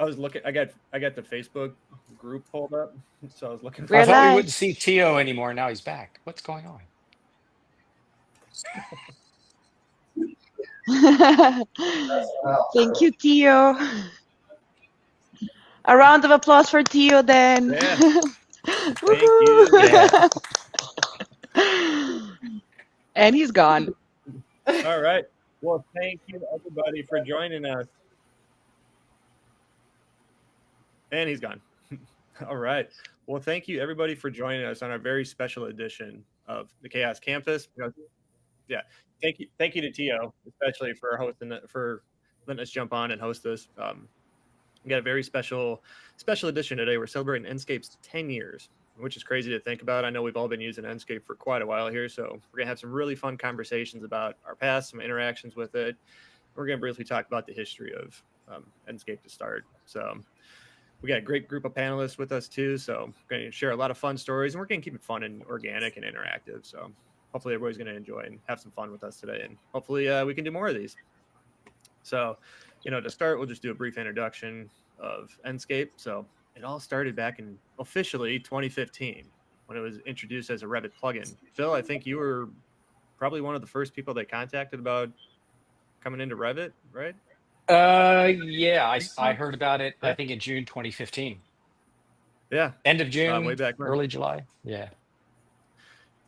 I was looking. I got the Facebook group pulled up, so I was looking I for. thought we wouldn't see Tio anymore. Now he's back. What's going on? Thank you, Tio. A round of applause for Tio then. Yeah. Thank you. Yeah. And he's gone. All right. Well, thank you everybody for joining us. And he's gone. All right. Well, thank you everybody for joining us on our very special edition of the Chaos Campus. Yeah. Thank you to Tio, especially for hosting for letting us jump on and host this. We got a very special edition today. We're celebrating Enscape's 10 years, which is crazy to think about. I know we've all been using Enscape for quite a while here, so we're gonna have some really fun conversations about our past, some interactions with it. We're gonna briefly talk about the history of Enscape to start. So we got a great group of panelists with us too, so we're going to share a lot of fun stories, and we're going to keep it fun and organic and interactive. So hopefully everybody's going to enjoy and have some fun with us today, and hopefully we can do more of these. So, to start, we'll just do a brief introduction of Enscape. So it all started back in officially 2015 when it was introduced as a Revit plugin. Phil, I think you were probably one of the first people they contacted about coming into Revit, right? Yeah, I heard about it, I think in June 2015. Yeah. End of June, way back when. early July. Yeah.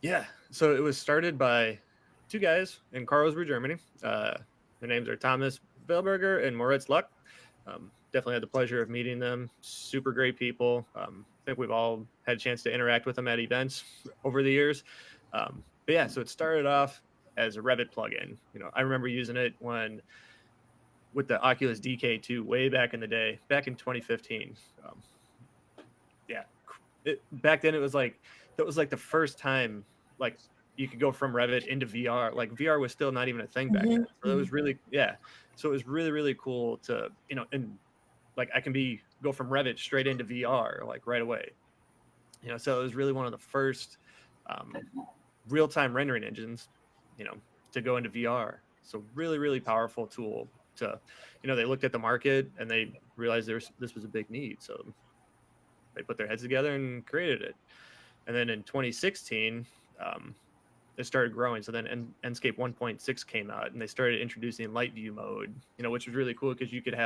Yeah. So it was started by two guys in Karlsruhe, Germany. Their names are Thomas Bellberger and Moritz Luck. Definitely had the pleasure of meeting them. Super great people. I think we've all had a chance to interact with them at events over the years. But yeah, so it started off as a Revit plugin. I remember using it with the Oculus DK2 way back in the day, back in 2015. Back then it was like the first time like you could go from Revit into VR. Like VR was still not even a thing back then. So it was really So it was really, really cool to and like I can go from Revit straight into VR like right away. So it was really one of the first real-time rendering engines, to go into VR. So really, really powerful tool to, they looked at the market and they realized this was a big need. So they put their heads together and created it. And then in 2016, it started growing. So then Enscape 1.6 came out, and they started introducing light view mode, which was really cool because you could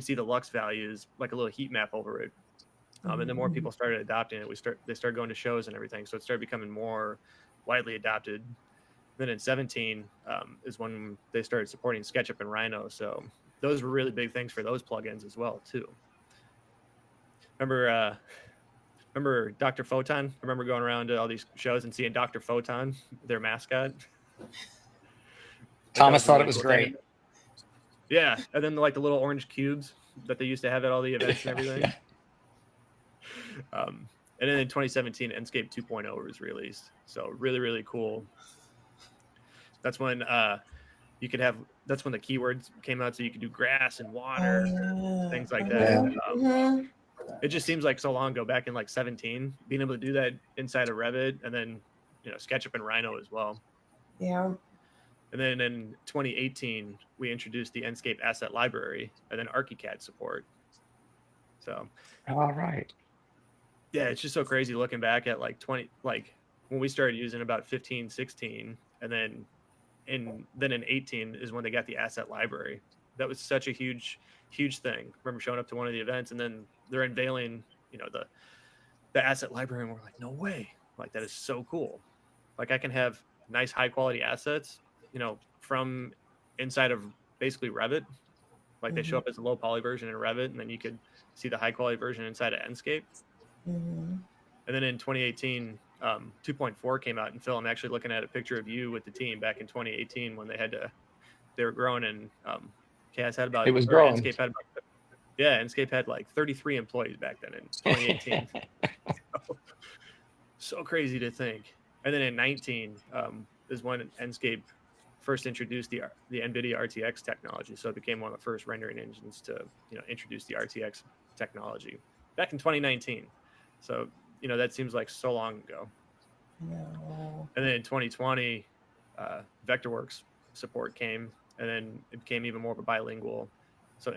see the lux values like a little heat map over it. And the more people started adopting it, they started going to shows and everything. So it started becoming more widely adopted. Then in 17 is when they started supporting SketchUp and Rhino. So those were really big things for those plugins as well too. Remember Dr. Photon? I remember going around to all these shows and seeing Dr. Photon, their mascot. Thomas thought it was great. Yeah, and then like the little orange cubes that they used to have at all the events and everything. Yeah. And then in 2017, Enscape 2.0 was released. So really, really cool. That's when that's when the keywords came out, so you could do grass and water, things like that. Yeah. It just seems like so long ago, back in like 17, being able to do that inside of Revit, and then SketchUp and Rhino as well. Yeah. And then in 2018, we introduced the Enscape Asset Library and then ArchiCAD support. So, all right. Yeah, it's just so crazy looking back at like when we started using about 15, 16, and then in 18 is when they got the Asset Library. That was such a huge thing. I remember showing up to one of the events, and then they're unveiling, the Asset Library, and we're like, no way! Like that is so cool. Like I can have nice, high quality assets, from inside of basically Revit. Like they show up as a low poly version in Revit, and then you could see the high quality version inside of Enscape. And then in 2018, 2.4 came out, and Phil, I'm actually looking at a picture of you with the team back in 2018 when they were growing, and Chaos had about, it was growing. Enscape had like 33 employees back then in 2018. so crazy to think. And then in 19 is when Enscape first introduced the NVIDIA RTX technology. So it became one of the first rendering engines to introduce the RTX technology back in 2019. So that seems like so long ago. No. And then in 2020, Vectorworks support came, and then it became even more of a bilingual. So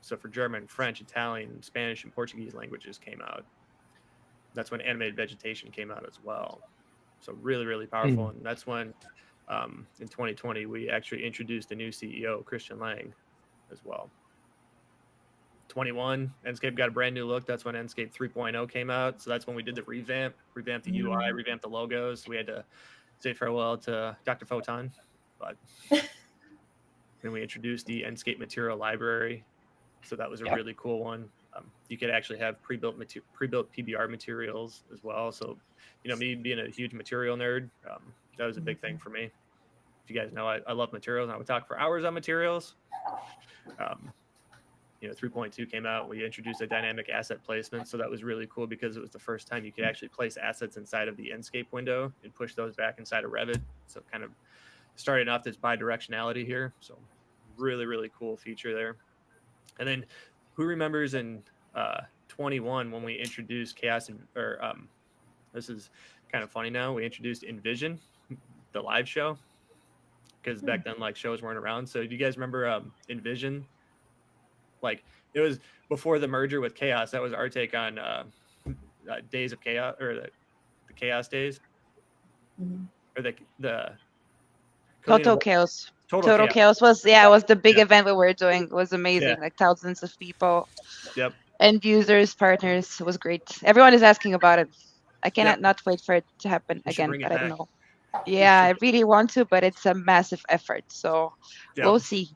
So for German, French, Italian, Spanish, and Portuguese languages came out. That's when animated vegetation came out as well. So really, really powerful. And that's when in 2020, we actually introduced a new CEO, Christian Lang, as well. 21, Enscape got a brand new look. That's when Enscape 3.0 came out. So that's when we did the revamp the UI, revamp the logos. We had to say farewell to Dr. Photon, but then we introduced the Enscape material library. So that was a really cool one. You could actually have pre-built PBR materials as well. So, me being a huge material nerd, that was a big thing for me. If you guys know, I love materials. I would talk for hours on materials. 3.2 came out. We introduced a dynamic asset placement. So that was really cool because it was the first time you could actually place assets inside of the Enscape window and push those back inside of Revit. So kind of starting off this bi-directionality here. So really, really cool feature there. And then who remembers in 21 when we introduced Chaos this is kind of funny now. We introduced Envision, the live show, because back then shows weren't around. So do you guys remember Envision? It was before the merger with Chaos. That was our take on Days of Chaos, or the Chaos Days, or the Total Chaos. Total Chaos was the big event we were doing. It was amazing. Thousands of people. Yep. End users, partners. It was great. Everyone is asking about it. I cannot not wait for it to happen again, but I don't know. Yeah, I really want to, but it's a massive effort. So we'll see.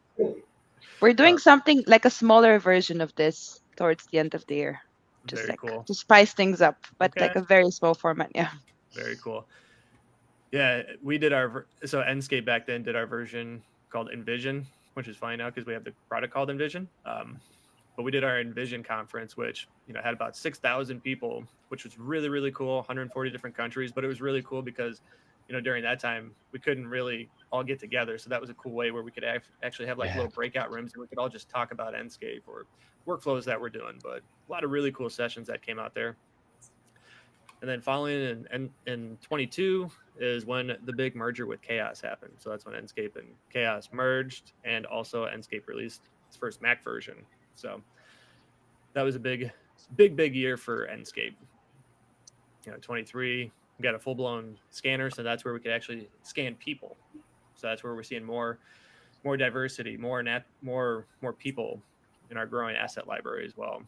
We're doing something like a smaller version of this towards the end of the year. Just very cool. To spice things up, but like a very small format. Yeah. Very cool. Yeah, we did so Enscape back then did our version called Envision, which is fine now because we have the product called Envision. But we did our Envision conference, which had about 6,000 people, which was really, really cool. 140 different countries, but it was really cool because during that time we couldn't really all get together. So that was a cool way where we could actually have little breakout rooms and we could all just talk about Enscape or workflows that we're doing. But a lot of really cool sessions that came out there. And then following in 22 is when the big merger with Chaos happened. So that's when Enscape and Chaos merged, and also Enscape released its first Mac version. So that was a big year for Enscape. 23, we got a full-blown scanner, so that's where we could actually scan people. So that's where we're seeing more diversity, more people in our growing asset library as well.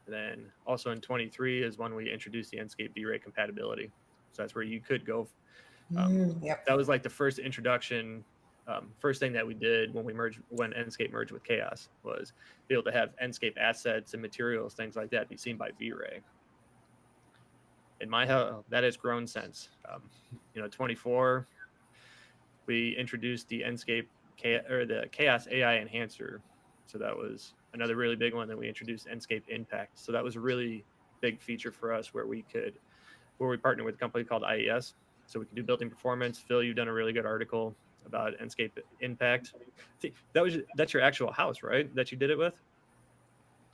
And then also in 23 is when we introduced the Enscape V-Ray compatibility. So that's where you could go. That was the first introduction, first thing that we did when Enscape merged with Chaos was be able to have Enscape assets and materials, things like that, be seen by V-Ray. In my house, that has grown since. 24, we introduced the Enscape the Chaos AI Enhancer. So that was another really big one that we introduced, Enscape Impact. So that was a really big feature for us where we partnered with a company called IES. So we could do building performance. Phil, you've done a really good article about Enscape Impact. That's your actual house, right? That you did it with?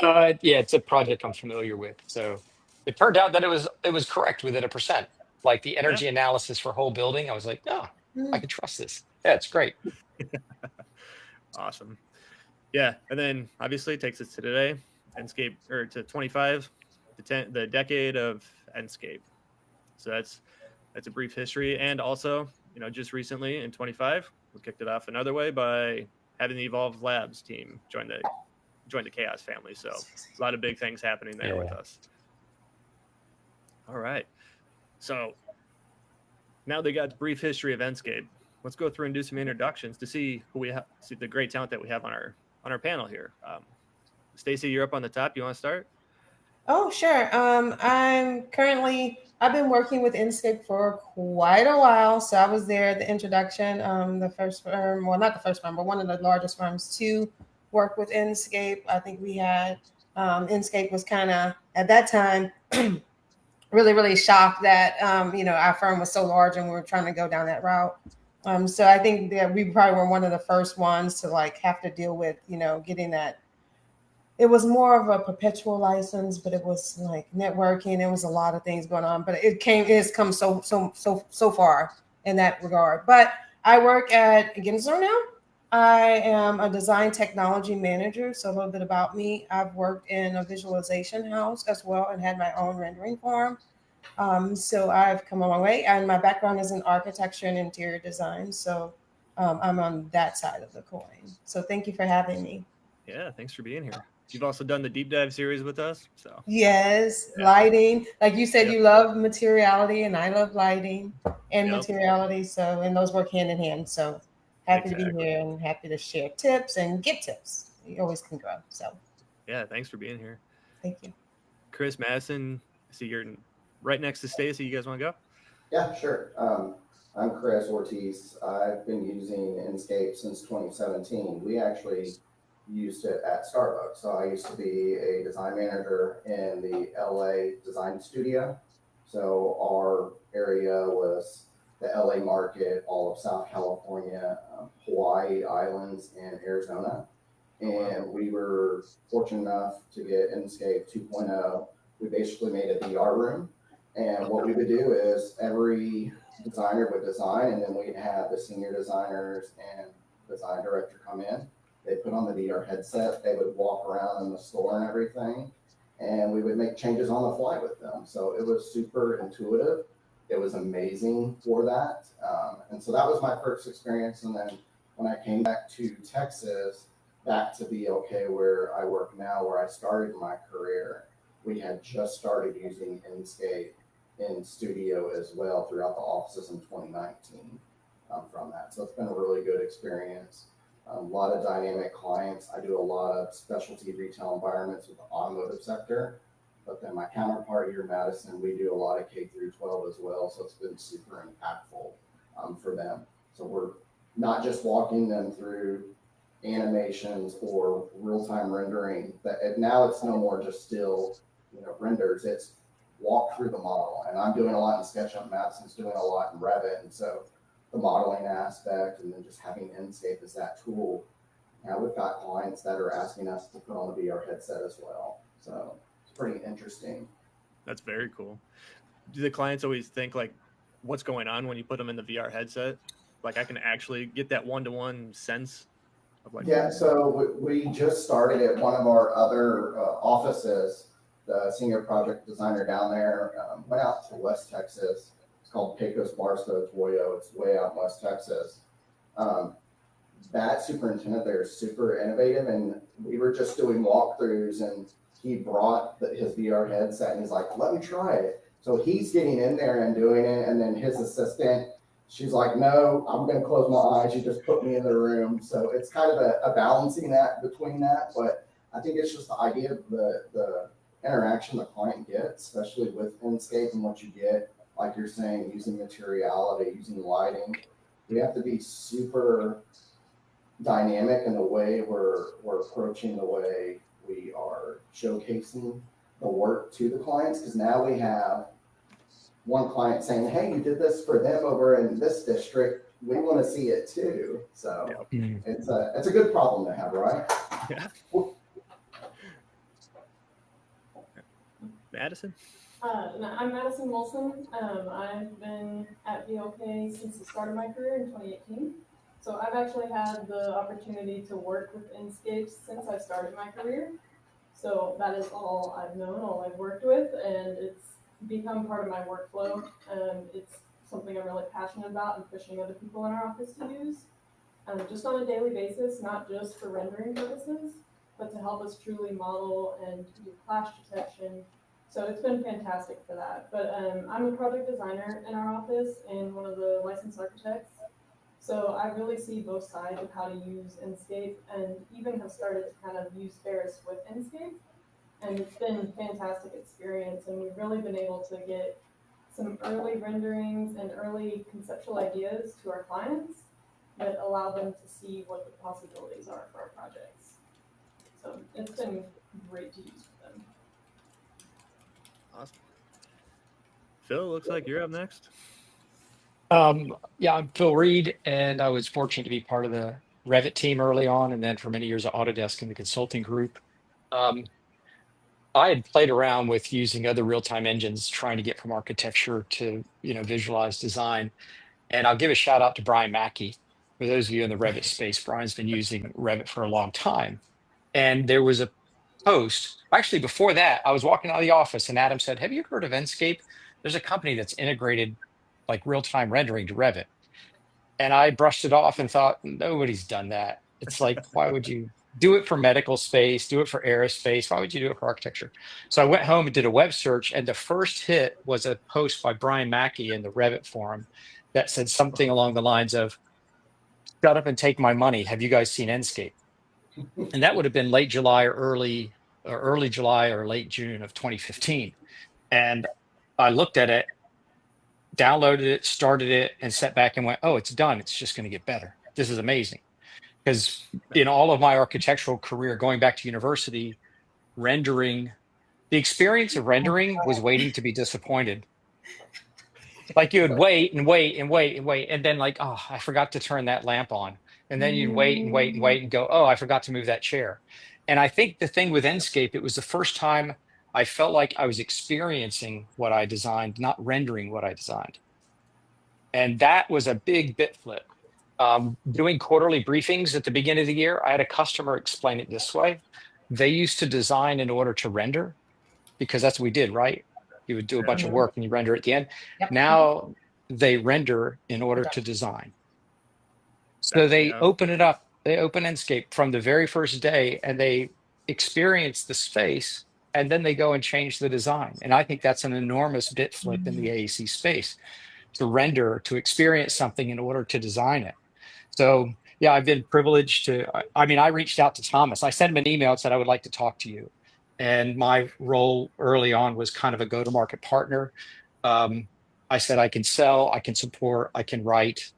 Yeah, it's a project I'm familiar with. So it turned out that it was correct within 1%. Like the energy analysis for whole building, I was like, I can trust this. Yeah, it's great. Awesome. Yeah, and then obviously it takes us to today, Enscape, or to 25, the decade of Enscape. So that's a brief history, and also just recently in 25 we kicked it off another way by having the Evolve Labs team join the Chaos family. So a lot of big things happening there with us. All right, so now they got the brief history of Enscape. Let's go through and do some introductions to see who we have, see the great talent that we have on our panel here. Stacey, you're up on the top. You want to start? Oh, sure. I've been working with Enscape for quite a while. So I was there at the introduction, the first firm, well, not the first firm, but one of the largest firms to work with Enscape. I think we had, Enscape was kind of, at that time, really, really shocked that, our firm was so large and we were trying to go down that route. So I think that we probably were one of the first ones to have to deal with, getting that. It was more of a perpetual license, but it was networking. There was a lot of things going on, but it has come so far in that regard. But I work at Gensler now. I am a design technology manager. So a little bit about me. I've worked in a visualization house as well and had my own rendering farm. So I've come a long way, and my background is in architecture and interior design. So I'm on that side of the coin. So thank you for having me. Yeah, thanks for being here. You've also done the deep dive series with us. So yes, yeah. Lighting. Like you said, Yep. you love materiality, and I love lighting and Yep. materiality. So, and those work hand in hand. So happy to be Exactly. here and happy to share tips and get tips. You always can grow. So yeah, thanks for being here. thank you. Chris, Madison, I see you're right next to Stacey. You guys want to go? Yeah, sure. I'm Chris Ortiz. I've been using Enscape since 2017. We actually used it at Starbucks. So I used to be a design manager in the LA design studio. So our area was the LA market, all of South California, Hawaii Islands, and Arizona. And we were fortunate enough to get Enscape 2.0. We basically made a VR room. And what we would do is every designer would design, and then we'd have the senior designers and design director come in. They'd put on the VR headset. They would walk around in the store and everything, and we would make changes on the fly with them. So it was super intuitive. It was amazing for that. And so that was my first experience. And then when I came back to Texas, back to BLK where I work now, where I started my career, we had just started using Enscape in studio as well throughout the offices in 2019 from that. So it's been a really good experience. A lot of dynamic clients. I do a lot of specialty retail environments with the automotive sector. But then my counterpart here, Madison, we do a lot of K through 12 as well. So it's been super impactful for them. So we're not just walking them through animations or real-time rendering, but now it's no more just still renders. It's walk through the model, and I'm doing a lot in SketchUp. Madison's doing a lot in Revit, and so the modeling aspect, and then just having Enscape as that tool. Now we've got clients that are asking us to put on the VR headset as well, so it's pretty interesting. That's very cool. Do the clients always think like, what's going on when you put them in the VR headset? Like I can actually get that one-to-one sense of like. Yeah, so we just started at one of our other offices. The senior project designer down there went out to West Texas. It's called Pecos Barstow Toyo. It's way out in West Texas. That superintendent there is super innovative, and we were just doing walkthroughs, and he brought his VR headset, and he's like, "Let me try it." So he's getting in there and doing it, and then his assistant, she's like, "No, I'm going to close my eyes. You just put me in the room." So it's kind of a balancing act between that, but I think it's just the idea of the interaction the client gets, especially with Enscape and what you get, like you're saying, using materiality, using lighting. We have to be super dynamic in the way we're approaching the way we are showcasing the work to the clients, because now we have one client saying, "Hey, you did this for them over in this district. We want to see it too." So it's a good problem to have, right? Yeah. Madison? I'm Madison Wilson. I've been at BLK since the start of my career in 2018. So I've actually had the opportunity to work with Enscape since I started my career. So that is all I've known, all I've worked with, and it's become part of my workflow. It's something I'm really passionate about and pushing other people in our office to use, just on a daily basis, not just for rendering purposes, but to help us truly model and do clash detection. So it's been fantastic for that. But I'm a project designer in our office and one of the licensed architects. So I really see both sides of how to use Enscape, and even have started to kind of use Ferris with Enscape. And it's been a fantastic experience, and we've really been able to get some early renderings and early conceptual ideas to our clients that allow them to see what the possibilities are for our projects. So it's been great to use for them. Awesome. Phil, looks like you're up next. Yeah, I'm Phil Reed, and I was fortunate to be part of the Revit team early on, and then for many years at Autodesk in the consulting group. I had played around with using other real-time engines, trying to get from architecture to visualize design. And I'll give a shout out to Brian Mackey. For those of you in the Revit space, Brian's been using Revit for a long time. And there was a post, actually before that, I was walking out of the office and Adam said, have you heard of Enscape? There's a company that's integrated like real-time rendering to Revit. And I brushed it off and thought, nobody's done that. It's like, why would you do it for medical space, do it for aerospace? Why would you do it for architecture? So I went home and did a web search, and the first hit was a post by Brian Mackey in the Revit forum that said something along the lines of, shut up and take my money. Have you guys seen Enscape? And that would have been late July or early July or late June of 2015. And I looked at it, downloaded it, started it, and sat back and went, oh, it's done. It's just going to get better. This is amazing. Because in all of my architectural career, going back to university, the experience of rendering was waiting to be disappointed. Like you would wait and wait and wait and wait. And then like, oh, I forgot to turn that lamp on. And then you'd wait and wait and wait and go, oh, I forgot to move that chair. And I think the thing with Enscape, it was the first time I felt like I was experiencing what I designed, not rendering what I designed. And that was a big bit flip. Doing quarterly briefings at the beginning of the year, I had a customer explain it this way. They used to design in order to render because that's what we did, right? You would do a bunch of work and you render at the end. Yep. Now they render in order to design. So they open it up. They open Enscape from the very first day and they experience the space and then they go and change the design. And I think that's an enormous bit flip in the AEC space, to render, to experience something in order to design it. So yeah, I've been privileged to, I mean, I reached out to Thomas. I sent him an email and said, I would like to talk to you. And my role early on was kind of a go-to-market partner. I said, I can sell, I can support, I can write,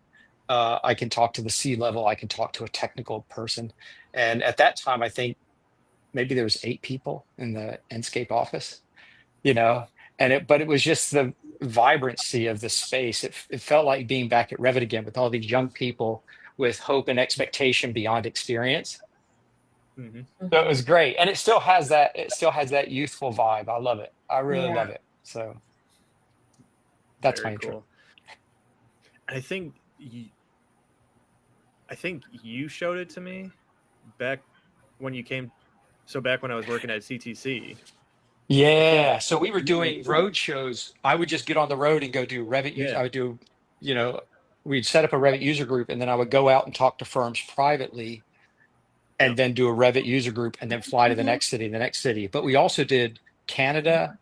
I can talk to the C-level, I can talk to a technical person. And at that time, I think maybe there was 8 people in the Enscape office, you know, but it was just the vibrancy of the space. It felt like being back at Revit again with all these young people with hope and expectation beyond experience. Mm-hmm. So it was great. And it still has that youthful vibe. I love it. I really love it. So that's Very my intro. cool. I think you showed it to me back when you came. So back when I was working at CTC. Yeah. So we were doing road shows. I would just get on the road and go do Revit. Yeah. I would do, you know, we'd set up a Revit user group and then I would go out and talk to firms privately and then do a Revit user group and then fly to the next city. But we also did Canada.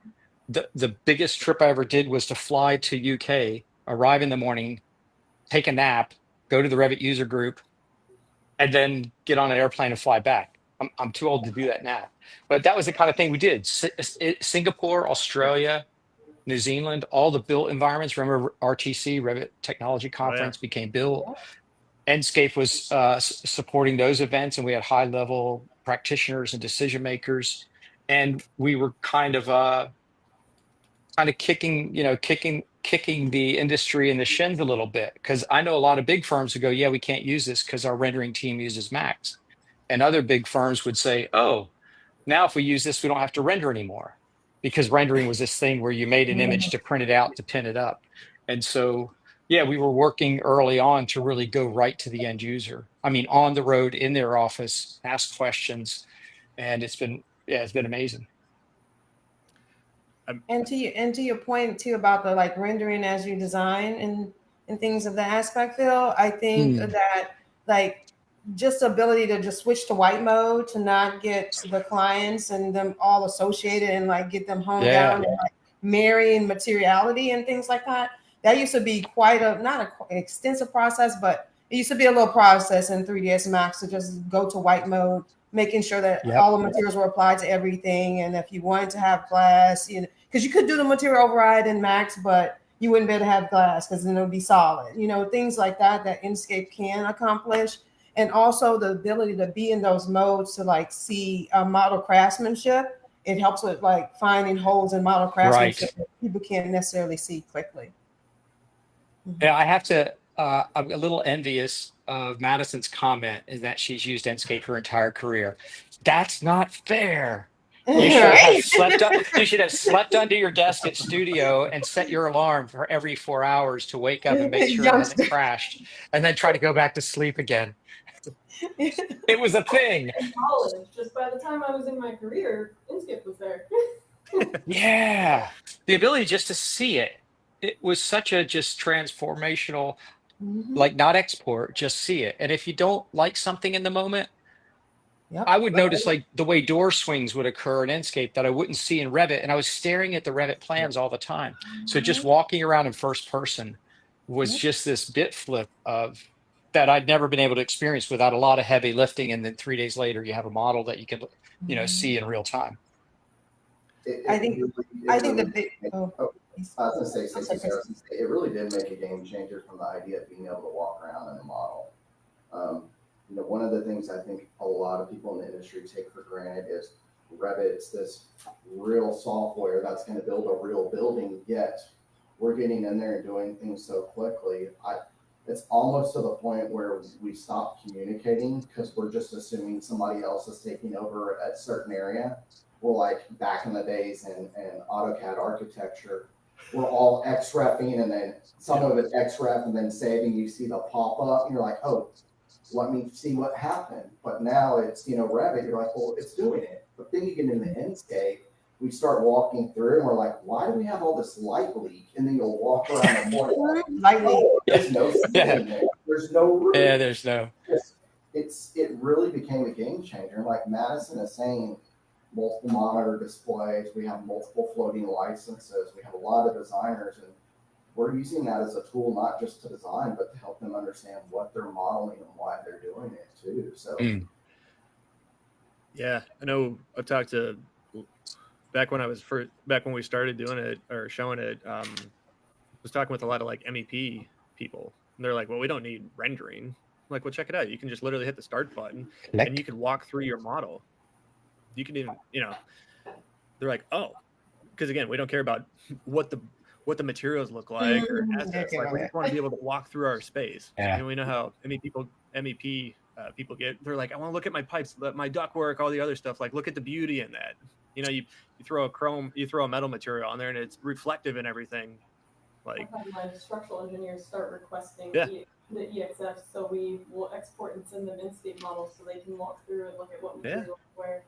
The biggest trip I ever did was to fly to UK, arrive in the morning, take a nap, go to the Revit user group, and then get on an airplane and fly back. I'm too old to do that now. But that was the kind of thing we did. Singapore, Australia, New Zealand, all the built environments. Remember RTC, Revit Technology Conference, became built. Enscape was supporting those events, and we had high-level practitioners and decision makers. And we were kind of kicking the industry in the shins a little bit, because I know a lot of big firms who go, yeah, we can't use this because our rendering team uses Max. And other big firms would say, oh, now if we use this, we don't have to render anymore, because rendering was this thing where you made an image to print it out, to pin it up. And so, yeah, we were working early on to really go right to the end user. I mean, on the road, in their office, ask questions. And it's been amazing. And to your point too about the like rendering as you design and things of the aspect, Phil, I think that like just the ability to just switch to white mode, to not get the clients and them all associated and like get them honed down and like marrying materiality and things like that. That used to be quite not an extensive process, but it used to be a little process in 3ds Max to just go to white mode, making sure that all the materials were applied to everything. And if you wanted to have glass, you know, because you could do the material override in Max, but you wouldn't be able to have glass because then it would be solid, you know, things like that Enscape can accomplish. And also the ability to be in those modes to like see model craftsmanship. It helps with like finding holes in model craftsmanship that people can't necessarily see quickly. Yeah, I have to, I'm a little envious of Madison's comment is that she's used Enscape her entire career. That's not fair. You should have slept. You should have slept under your desk at studio and set your alarm for every 4 hours to wake up and make sure it hasn't Youngster. crashed, and then try to go back to sleep again. It was a thing. In college, just by the time I was in my career, Enscape was there. Yeah, the ability just to see it. It was such a just transformational, like not export, just see it. And if you don't like something in the moment, Yep. I would notice like the way door swings would occur in Enscape that I wouldn't see in Revit, and I was staring at the Revit plans all the time. So just walking around in first person was just this bit flip of that I'd never been able to experience without a lot of heavy lifting, and then 3 days later you have a model that you can, see in real time. I think the big. I was going to say, Stacey, it really did make a game changer from the idea of being able to walk around in a model. One of the things I think a lot of people in the industry take for granted is Revit's this real software that's going to build a real building, yet we're getting in there and doing things so quickly. It's almost to the point where we stop communicating because we're just assuming somebody else is taking over a certain area. We're like back in the days in AutoCAD architecture, we're all XREFing and then some of it's XREF and then saving. You see the pop up and you're like, oh, let me see what happened. But now it's, Revit, you're like, well, it's doing it. But then you get into Enscape, we start walking through and we're like, why do we have all this light leak? And then you'll walk around the corner. Light leak. There's no ceiling there. There's no roof. Yeah, there's no. It really became a game changer. Like Madison is saying, multiple monitor displays, we have multiple floating licenses, we have a lot of designers, and we're using that as a tool not just to design, but to help them understand what they're modeling and why they're doing it too. So yeah, I know I've talked to back when we started doing it or showing it, was talking with a lot of like MEP people, and they're like, well, we don't need rendering. I'm like, well, check it out. You can just literally hit the start button and you can walk through your model. You can even, they're like, oh, because again, we don't care about what the materials look like or assets. Like, we just want to be able to walk through our space. Yeah. And we know how MEP people get. They're like, I want to look at my pipes, my ductwork, all the other stuff. Like, look at the beauty in that. You throw a metal material on there, and it's reflective and everything. Like, I've had my structural engineers start requesting the EXFs, so we will export and send them Enscape models so they can walk through and look at what materials where.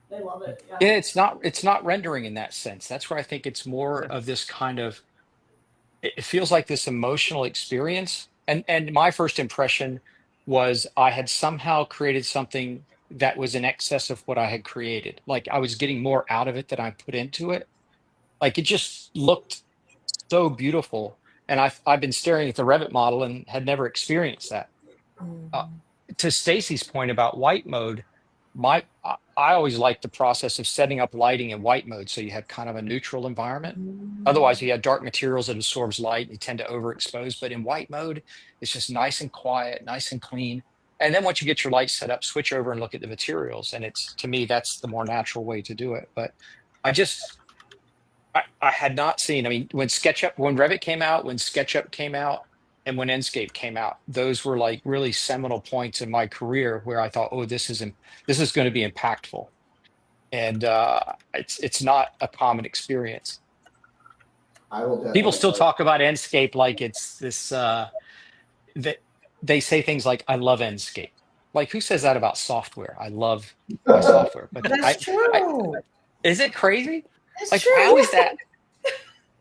They love it. Yeah, it's not rendering in that sense. That's where I think it's more of this kind of, it feels like this emotional experience. And my first impression was I had somehow created something that was in excess of what I had created. Like I was getting more out of it than I put into it. Like it just looked so beautiful. And I've been staring at the Revit model and had never experienced that. To Stacey's point about white mode, I always like the process of setting up lighting in white mode so you have kind of a neutral environment. Otherwise, you have dark materials that absorbs light and you tend to overexpose. But in white mode, it's just nice and quiet, nice and clean. And then once you get your light set up, switch over and look at the materials. And to me, that's the more natural way to do it. But I had not seen, when Revit came out, when SketchUp came out, and when Enscape came out, those were like really seminal points in my career where I thought, oh, this is going to be impactful. And it's not a common experience. People still talk about Enscape like it's this, that they say things like, I love Enscape. Like who says that about software? I love my software. But That's true. Is it crazy? It's like, true. how is that?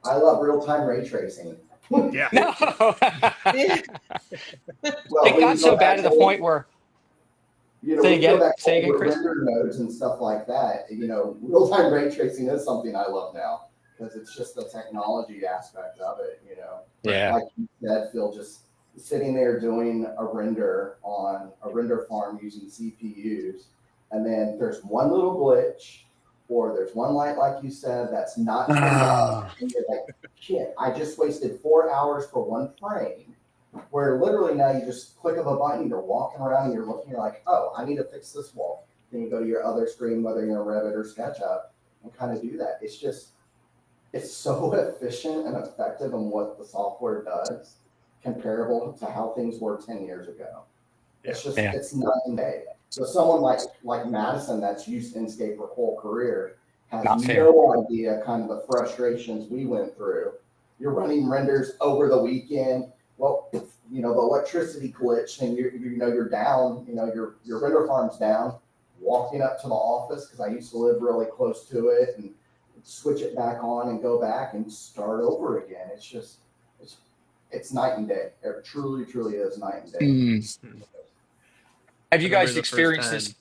I love real-time ray tracing. Yeah. No. Well, it got so bad to the point where say again, Chris. Render nodes and stuff like that. Real-time ray tracing is something I love now because it's just the technology aspect of it. Yeah. Like you said, Phil, just sitting there doing a render on a render farm using CPUs, and then there's one little glitch. Or there's one light, like you said, that's not turned on. And you're like, shit, I just wasted 4 hours for one frame. Where literally now you just click of a button, you're walking around and you're looking, you're like, oh, I need to fix this wall. Then you go to your other screen, whether you're in Revit or SketchUp, and kind of do that. It's so efficient and effective in what the software does, comparable to how things were 10 years ago. It's just, it's night and day. So someone like Madison that's used Enscape her whole career has Not fair. no idea kind of the frustrations we went through. You're running renders over the weekend. Well, the electricity glitched and you're down, your render farm's down. Walking up to the office, because I used to live really close to it, and switch it back on and go back and start over again. It's just, it's night and day. It truly, truly is night and day. Have you guys experienced this?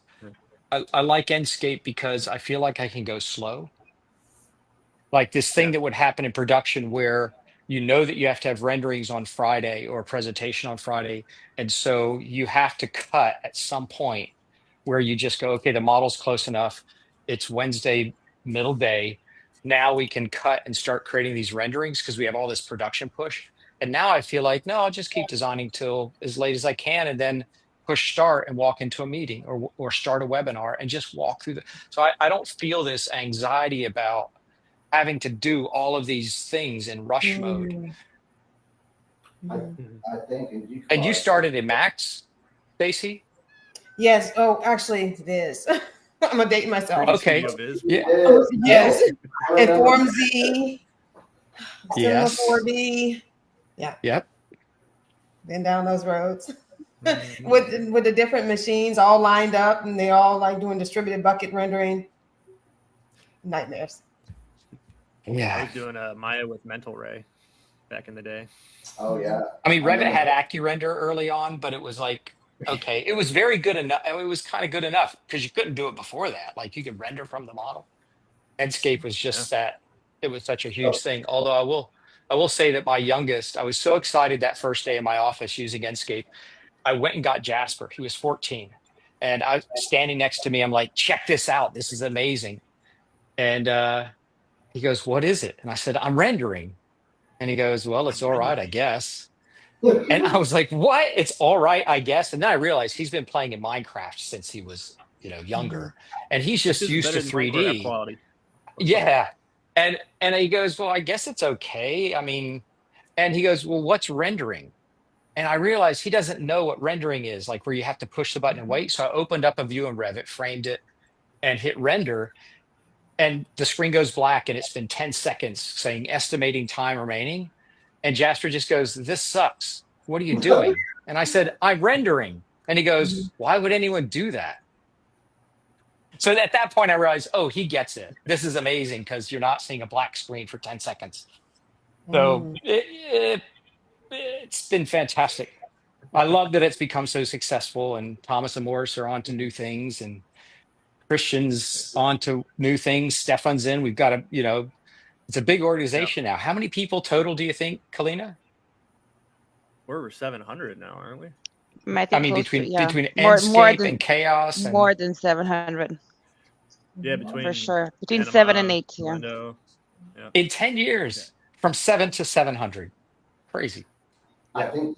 I like Enscape because I feel like I can go slow. Like this thing that would happen in production where that you have to have renderings on Friday or a presentation on Friday. And so you have to cut at some point where you just go, okay, the model's close enough. It's Wednesday, middle day. Now we can cut and start creating these renderings because we have all this production push. And now I feel like, no, I'll just keep designing till as late as I can and then push start and walk into a meeting or start a webinar and just walk through so I don't feel this anxiety about having to do all of these things in rush mode. I think. And you started in Max, Stacey? Yes. Oh, actually, Viz. I'm gonna date myself. Okay. Yeah. Yes. And Form Z. Yes. 4D. Yeah. Yep. Been down those roads with the different machines all lined up, and they all like doing distributed bucket rendering. Nightmares. Yeah. I was doing Maya with Mental Ray back in the day. Oh yeah. I mean, Revit had AccuRender early on, but it was like, okay, it was very good enough. It was kind of good enough because you couldn't do it before that. Like you could render from the model. Enscape was just that. It was such a huge thing. Although I will say that my youngest, I was so excited that first day in my office using Enscape. I went and got Jasper. He was 14. And I was standing next to me. I'm like, check this out. This is amazing. And he goes, what is it? And I said, I'm rendering. And he goes, well, it's all right, I guess. And I was like, what? It's all right, I guess. And then I realized he's been playing in Minecraft since he was, younger. And he's just used to 3D. Quality. Yeah. And he goes, well, I guess it's okay. I mean, and he goes, well, what's rendering? And I realized he doesn't know what rendering is, like where you have to push the button and wait. So I opened up a view in Revit, framed it, and hit render. And the screen goes black and it's been 10 seconds saying estimating time remaining. And Jasper just goes, this sucks. What are you doing? And I said, I'm rendering. And he goes, why would anyone do that? So at that point, I realized, oh, he gets it. This is amazing because you're not seeing a black screen for 10 seconds. So it's been fantastic. I love that it's become so successful, and Thomas and Morris are on to new things, and Christian's on to new things. Stefan's in. We've got it's a big organization now. How many people total do you think, Kalina? We're over 700 now, aren't we? I mean, between Enscape and Chaos. More than 700. Yeah, for sure. Between 7 and 8. Yeah. In 10 years, from 7 to 700. Crazy. I think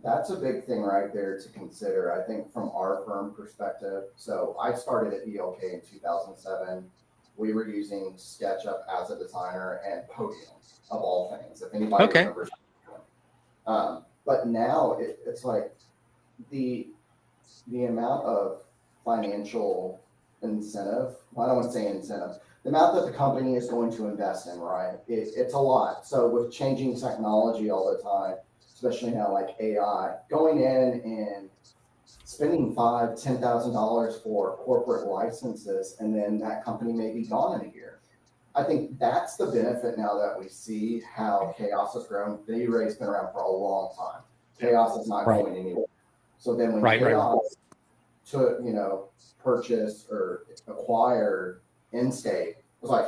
that's a big thing right there to consider. I think from our firm perspective, so I started at ELK in 2007. We were using SketchUp as a designer and Podium of all things. If anybody remembers. But now it's like the amount of financial incentive. Well, I don't want to say incentive. The amount that the company is going to invest in, right? It's a lot. So with changing technology all the time, especially now like AI, going in and spending $5,000-$10,000 for corporate licenses, and then that company may be gone in a year. I think that's the benefit now that we see how Chaos has grown. The E-Ray's been around for a long time. Chaos is not going anywhere. So then when Chaos to purchase or acquire Enscape, it was like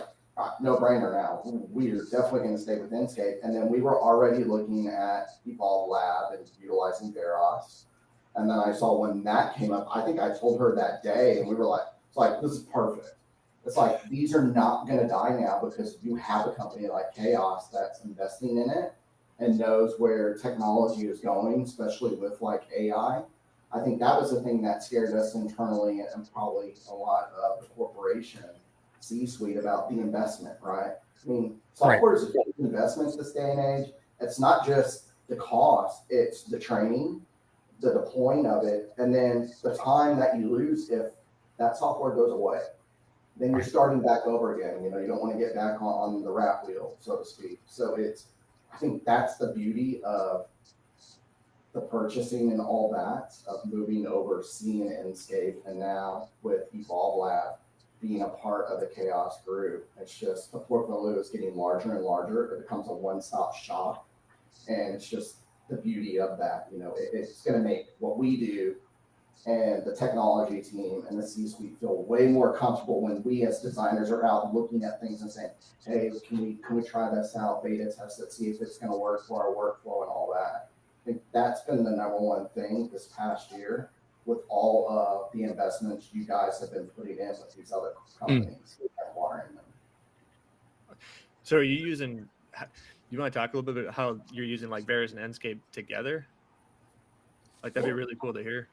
no brainer now. We're definitely going to stay with Enscape. And then we were already looking at Evolve Lab and utilizing Veros. And then I saw when that came up, I think I told her that day, and we were like, it's like, this is perfect. It's like, these are not going to die now because you have a company like Chaos that's investing in it and knows where technology is going, especially with like AI. I think that was the thing that scared us internally and probably a lot of the corporation C-suite about the investment, right? I mean, software is a big investment this day and age. It's not just the cost, it's the training, the deploying of it, and then the time that you lose if that software goes away. Then you're starting back over again. You know, you don't want to get back on the rat wheel, so to speak. So I think that's the beauty of the purchasing and all that, of moving over, seeing Enscape, and now with Evolve Lab being a part of the Chaos group. It's just the portfolio is getting larger and larger. It becomes a one-stop shop, and it's just the beauty of that. You know, it's going to make what we do and the technology team and the C-suite feel way more comfortable when we as designers are out looking at things and saying, hey, can we try this out, beta test it, see if it's going to work for our workflow and all that. I think that's been the number one thing this past year with all of the investments you guys have been putting in with these other companies, acquiring them. So are you using, you want to talk a little bit about how you're using like Veris and Enscape together? Like that'd be really cool to hear.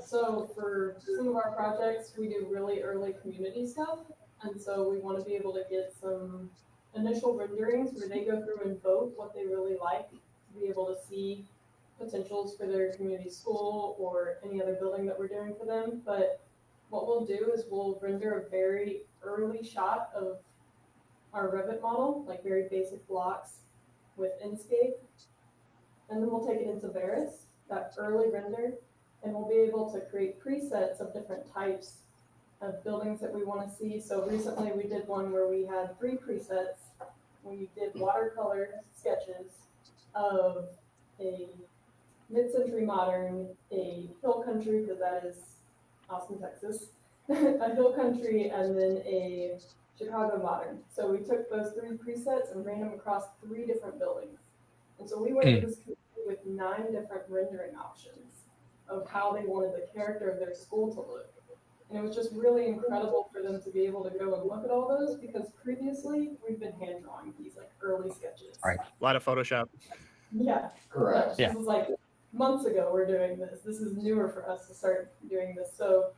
So for some of our projects, we do really early community stuff. And so we want to be able to get some initial renderings where they go through and vote what they really like, to be able to see potentials for their community school or any other building that we're doing for them. But what we'll do is we'll render a very early shot of our Revit model, like very basic blocks with Enscape. And then we'll take it into Veris, that early render, and we'll be able to create presets of different types of buildings that we want to see. So recently we did one where we had 3 presets. We did watercolor sketches of a mid-century modern, a hill country, because that is Austin, Texas, a hill country, and then a Chicago modern. So we took those 3 presets and ran them across 3 different buildings. And so we went to this community with 9 different rendering options of how they wanted the character of their school to look. And it was just really incredible for them to be able to go and look at all those, because previously we've been hand drawing these like early sketches. Right. A lot of Photoshop. Yeah. Correct. This is like months ago we're doing this. This is newer for us to start doing this. So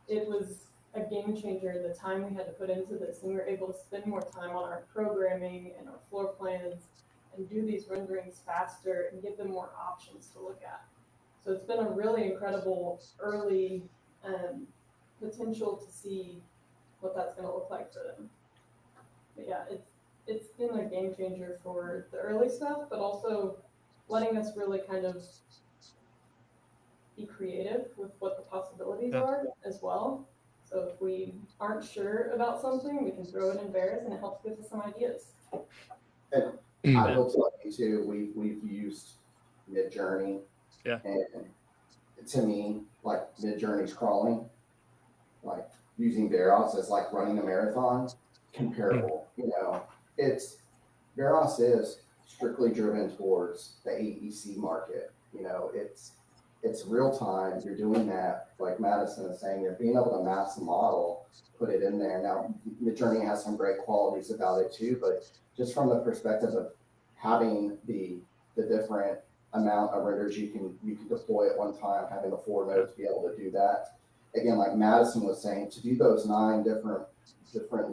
it was a game changer, the time we had to put into this, and we were able to spend more time on our programming and our floor plans and do these renderings faster and give them more options to look at. So it's been a really incredible early potential to see what that's going to look like for them. But yeah, it's been a game changer for the early stuff, but also letting us really kind of be creative with what the possibilities are as well. So if we aren't sure about something, we can throw it in Veris, and it helps give us some ideas. And I will tell you too, we've used Midjourney. Yeah. And to me, like Midjourney's crawling, like using Veros as like running a marathon, comparable. You know, Veros is strictly driven towards the AEC market. You know, it's real time. You're doing that, like Madison is saying, you're being able to mass the model, put it in there. Now, Midjourney has some great qualities about it too, but just from the perspective of having the different amount of renders you can deploy at one time, having the 4 nodes be able to do that. Again, like Madison was saying, to do those 9 different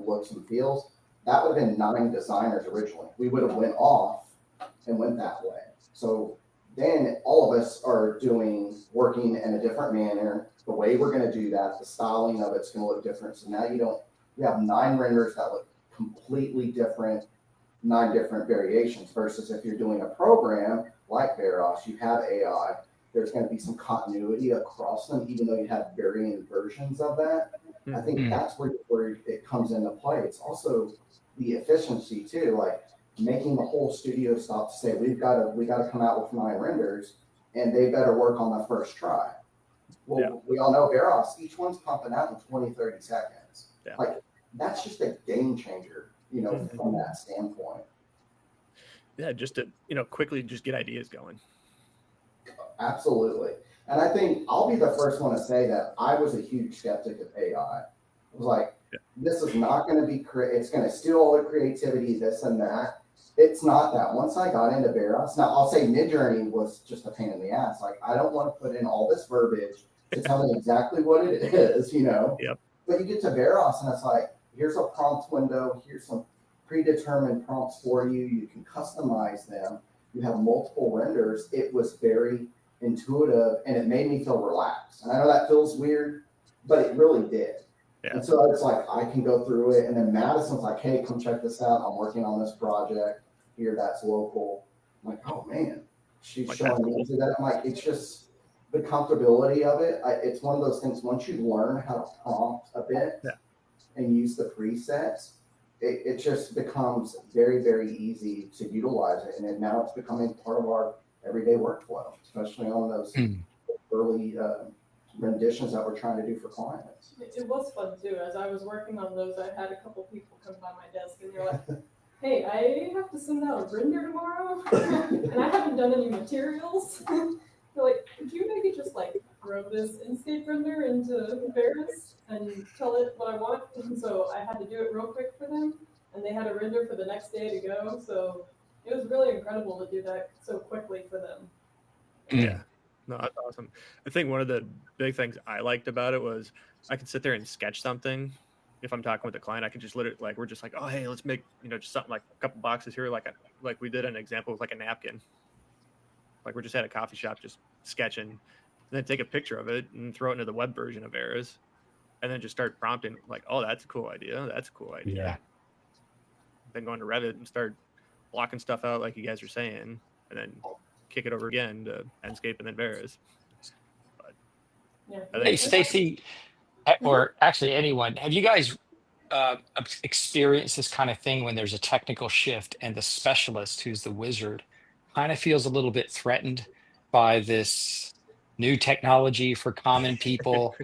looks and feels, that would have been 9 designers originally. We would have went off and went that way. So then all of us are working in a different manner. The way we're going to do that, the styling of it's going to look different. So now you have 9 renders that look completely different, 9 different variations, versus if you're doing a program like Veros, you have AI, there's going to be some continuity across them, even though you have varying versions of that. I think that's where it comes into play. It's also the efficiency too, like making the whole studio stop to say, we got to come out with 9 renders, and they better work on the first try. Well, we all know Veros, each one's pumping out in 20, 30 seconds. Yeah. Like that's just a game changer, you know, from that standpoint. Yeah, just to, quickly just get ideas going. Absolutely. And I think I'll be the first one to say that I was a huge skeptic of AI. I was like, this is not going to be, it's going to steal all the creativity, this and that. It's not that. Once I got into Veros, now I'll say Midjourney was just a pain in the ass. Like, I don't want to put in all this verbiage to tell me exactly what it is, you know? Yep. But you get to Veros and it's like, here's a prompt window, here's some predetermined prompts for you. You can customize them. You have multiple renders. It was very intuitive, and it made me feel relaxed. And I know that feels weird, but it really did. Yeah. And so it's like I can go through it. And then Madison's like, hey, come check this out. I'm working on this project here that's local. I'm like, oh man, she's like, showing me into that. I'm like, it's just the comfortability of it. It's one of those things, once you learn how to prompt a bit and use the presets, it just becomes very, very easy to utilize it. And then now it's becoming part of our everyday workflow, especially on those early renditions that we're trying to do for clients. It was fun too. As I was working on those, I had a couple people come by my desk and they're like, hey, I have to send out a render tomorrow and I haven't done any materials. They're like, could you maybe just like throw this Enscape render into Varus and tell it what I want? And so I had to do it real quick for them, and they had a render for the next day to go. So it was really incredible to do that so quickly for them. Yeah. No, that's awesome. I think one of the big things I liked about it was I could sit there and sketch something. If I'm talking with the client, I can just literally, like, we're just like, oh, hey, let's make, just something like a couple boxes here, like we did an example with like a napkin. Like we're just at a coffee shop, just sketching, and then take a picture of it and throw it into the web version of Varus, and then just start prompting like, oh, that's a cool idea. That's a cool idea. Yeah. Then go into Revit and start blocking stuff out like you guys are saying, and then kick it over again to Enscape and then Varus. Hey, Stacey, or actually anyone, have you guys experienced this kind of thing when there's a technical shift and the specialist, who's the wizard, kind of feels a little bit threatened by this new technology for common people?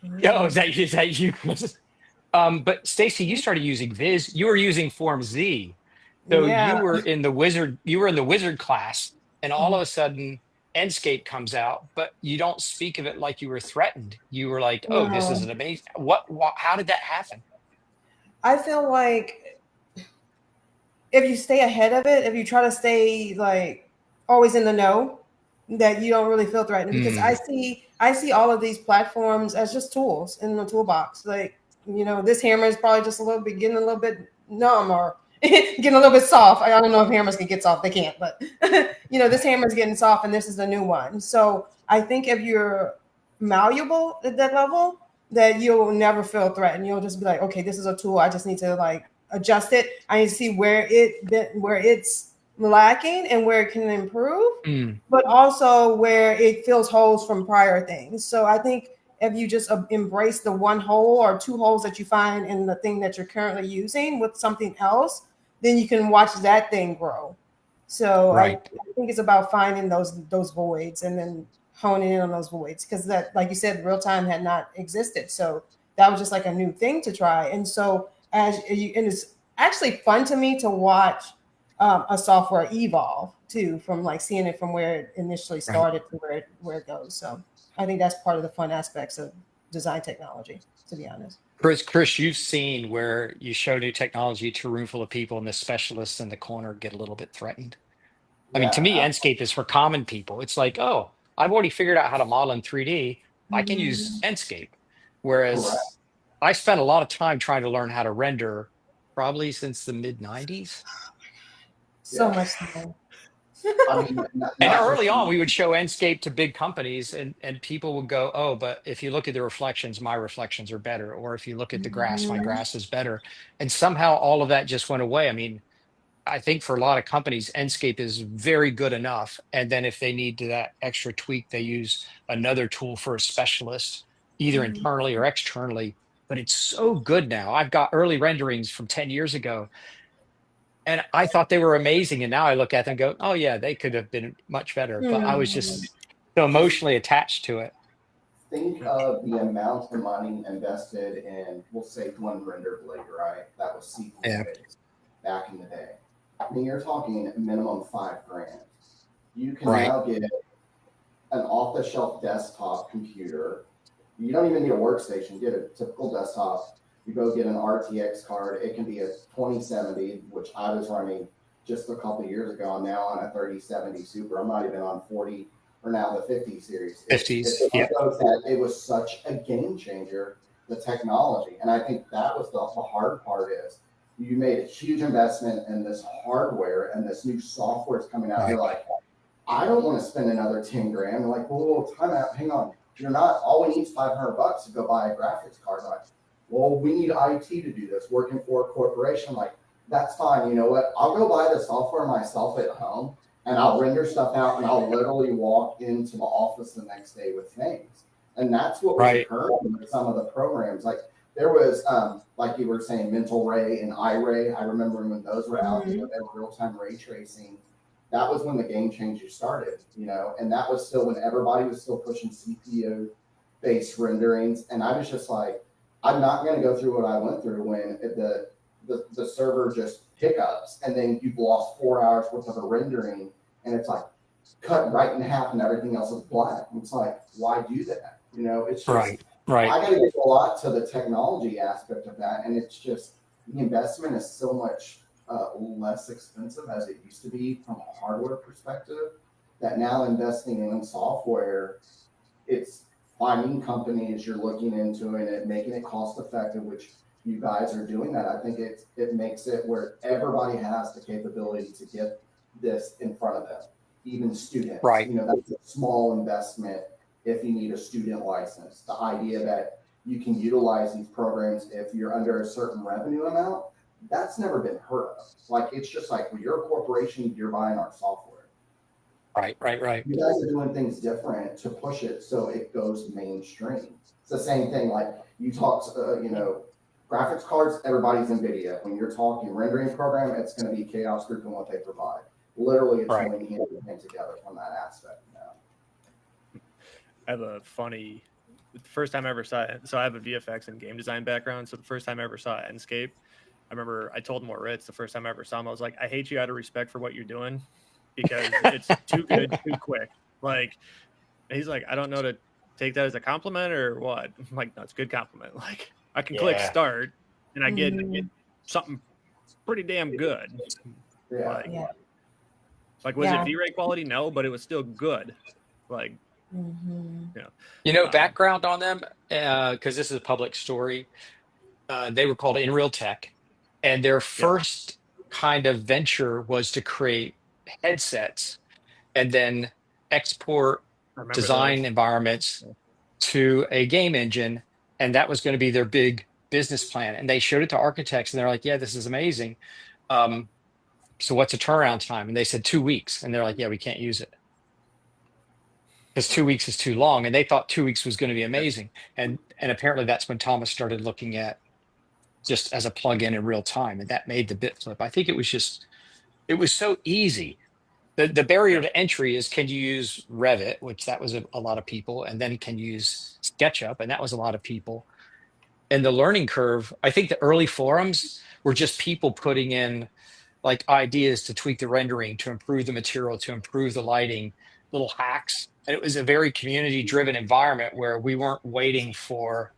Is that you? But Stacey, you started using Viz. You were using Form Z, so you were in the wizard class, and all of a sudden Enscape comes out, but you don't speak of it like you were threatened. You were like, oh, this is an amazing. What? How did that happen? I feel like if you stay ahead of it, if you try to stay like always in the know, that you don't really feel threatened, because I see all of these platforms as just tools in the toolbox. Like, this hammer is probably just getting a little bit numb or getting a little bit soft. I don't know if hammers can get soft. They can't, but this hammer is getting soft and this is the new one. So I think if you're malleable at that level, that you'll never feel threatened. You'll just be like, okay, this is a tool. I just need to like adjust it. I need to see where it's lacking and where it can improve, but also where it fills holes from prior things. So I think if you just embrace the one hole or two holes that you find in the thing that you're currently using with something else, then you can watch that thing grow. So I think it's about finding those voids and then honing in on those voids, because that, like you said, real time had not existed. So that was just like a new thing to try. And so and it's actually fun to me to watch a software evolve too, from like seeing it from where it initially started to where it goes. So I think that's part of the fun aspects of design technology, to be honest. Chris, you've seen where you show new technology to a room full of people and the specialists in the corner get a little bit threatened. I mean, to me, Enscape is for common people. It's like, oh, I've already figured out how to model in 3D. I can use Enscape. Whereas I spent a lot of time trying to learn how to render, probably since the mid-90s. So much time. And early on, we would show Enscape to big companies, and people would go, oh, but if you look at the reflections, my reflections are better. Or if you look at the grass, my grass is better. And somehow all of that just went away. I mean, I think for a lot of companies, Enscape is very good enough. And then if they need that extra tweak, they use another tool for a specialist, either internally or externally. But it's so good now. I've got early renderings from 10 years ago, and I thought they were amazing. And now I look at them and go, oh, yeah, they could have been much better. But I was just so emotionally attached to it. Think of the amount of money invested in, we'll say, one render blade, right? That was sequel based back in the day. I mean, you're talking minimum $5,000. You can now get an off-the-shelf desktop computer. You don't even need a workstation. Get a typical desktop. You go get an RTX card. It can be a 2070, which I was running just a couple of years ago. I'm now on a 3070 Super. I'm not even on 40 or now the 50 series. 50s. It was such a game changer, the technology. And I think that was the hard part is, you made a huge investment in this hardware and this new software is coming out. You're like, I don't want to spend another 10 grand. I'm like, well, time out, hang on. You're not, all we need is $500 to go buy a graphics card. Like, well, we need IT to do this, working for a corporation. Like, that's fine. You know what? I'll go buy the software myself at home and I'll render stuff out and I'll literally walk into my office the next day with things. And that's what was occurring with some of the programs. Like, there was, like you were saying, Mental Ray and iRay. I remember when those were out, they were real-time ray tracing. That was when the game changes started, you know, and that was still when everybody was still pushing CPU-based renderings. And I was just like, I'm not going to go through what I went through when the server just hiccups and then you've lost 4 hours worth of a rendering and it's like cut right in half and everything else is black. And it's like, why do that? You know, it's just, Right. I got to give a lot to the technology aspect of that. And it's just, the investment is so much less expensive as it used to be from a hardware perspective, that now investing in software, it's finding companies you're looking into and it making it cost effective, which you guys are doing that. I think it makes it where everybody has the capability to get this in front of them, even students. Right. You know, that's a small investment if you need a student license. The idea that you can utilize these programs if you're under a certain revenue amount, that's never been heard of. Like, it's just like, well, you're a corporation, you're buying our software. Right. You guys are doing things different to push it so it goes mainstream. It's the same thing. Like, you talk, you know, graphics cards, everybody's NVIDIA. When you're talking rendering program, it's going to be Chaos Group and what they provide. Literally, it's going hand in hand together from that aspect now. I have a funny, the first time I ever saw it. So I have a VFX and game design background. So the first time I ever saw Enscape, I remember I told Moritz the first time I ever saw him, I was like, I hate you out of respect for what you're doing because it's too good, too quick. Like, he's like, I don't know to take that as a compliment or what. I'm like, no, it's a good compliment. Like, I can click start and I get something pretty damn good. Like, was it V-Ray quality? No, but it was still good. Like, you know, background on them, because this is a public story. They were called In Real Tech, and their first kind of venture was to create headsets and then export design environments to a game engine. And that was going to be their big business plan. And they showed it to architects and they're like, yeah, this is amazing. So what's a turnaround time? And they said 2 weeks. And they're like, yeah, we can't use it because 2 weeks is too long. And they thought 2 weeks was going to be amazing. And apparently that's when Thomas started looking at just as a plugin in real time. And that made the bit flip. I think it was so easy. The barrier to entry is, can you use Revit, which that was a lot of people, and then can you use SketchUp, and that was a lot of people. And the learning curve, I think the early forums were just people putting in like ideas to tweak the rendering, to improve the material, to improve the lighting, little hacks. And it was a very community-driven environment where we weren't waiting for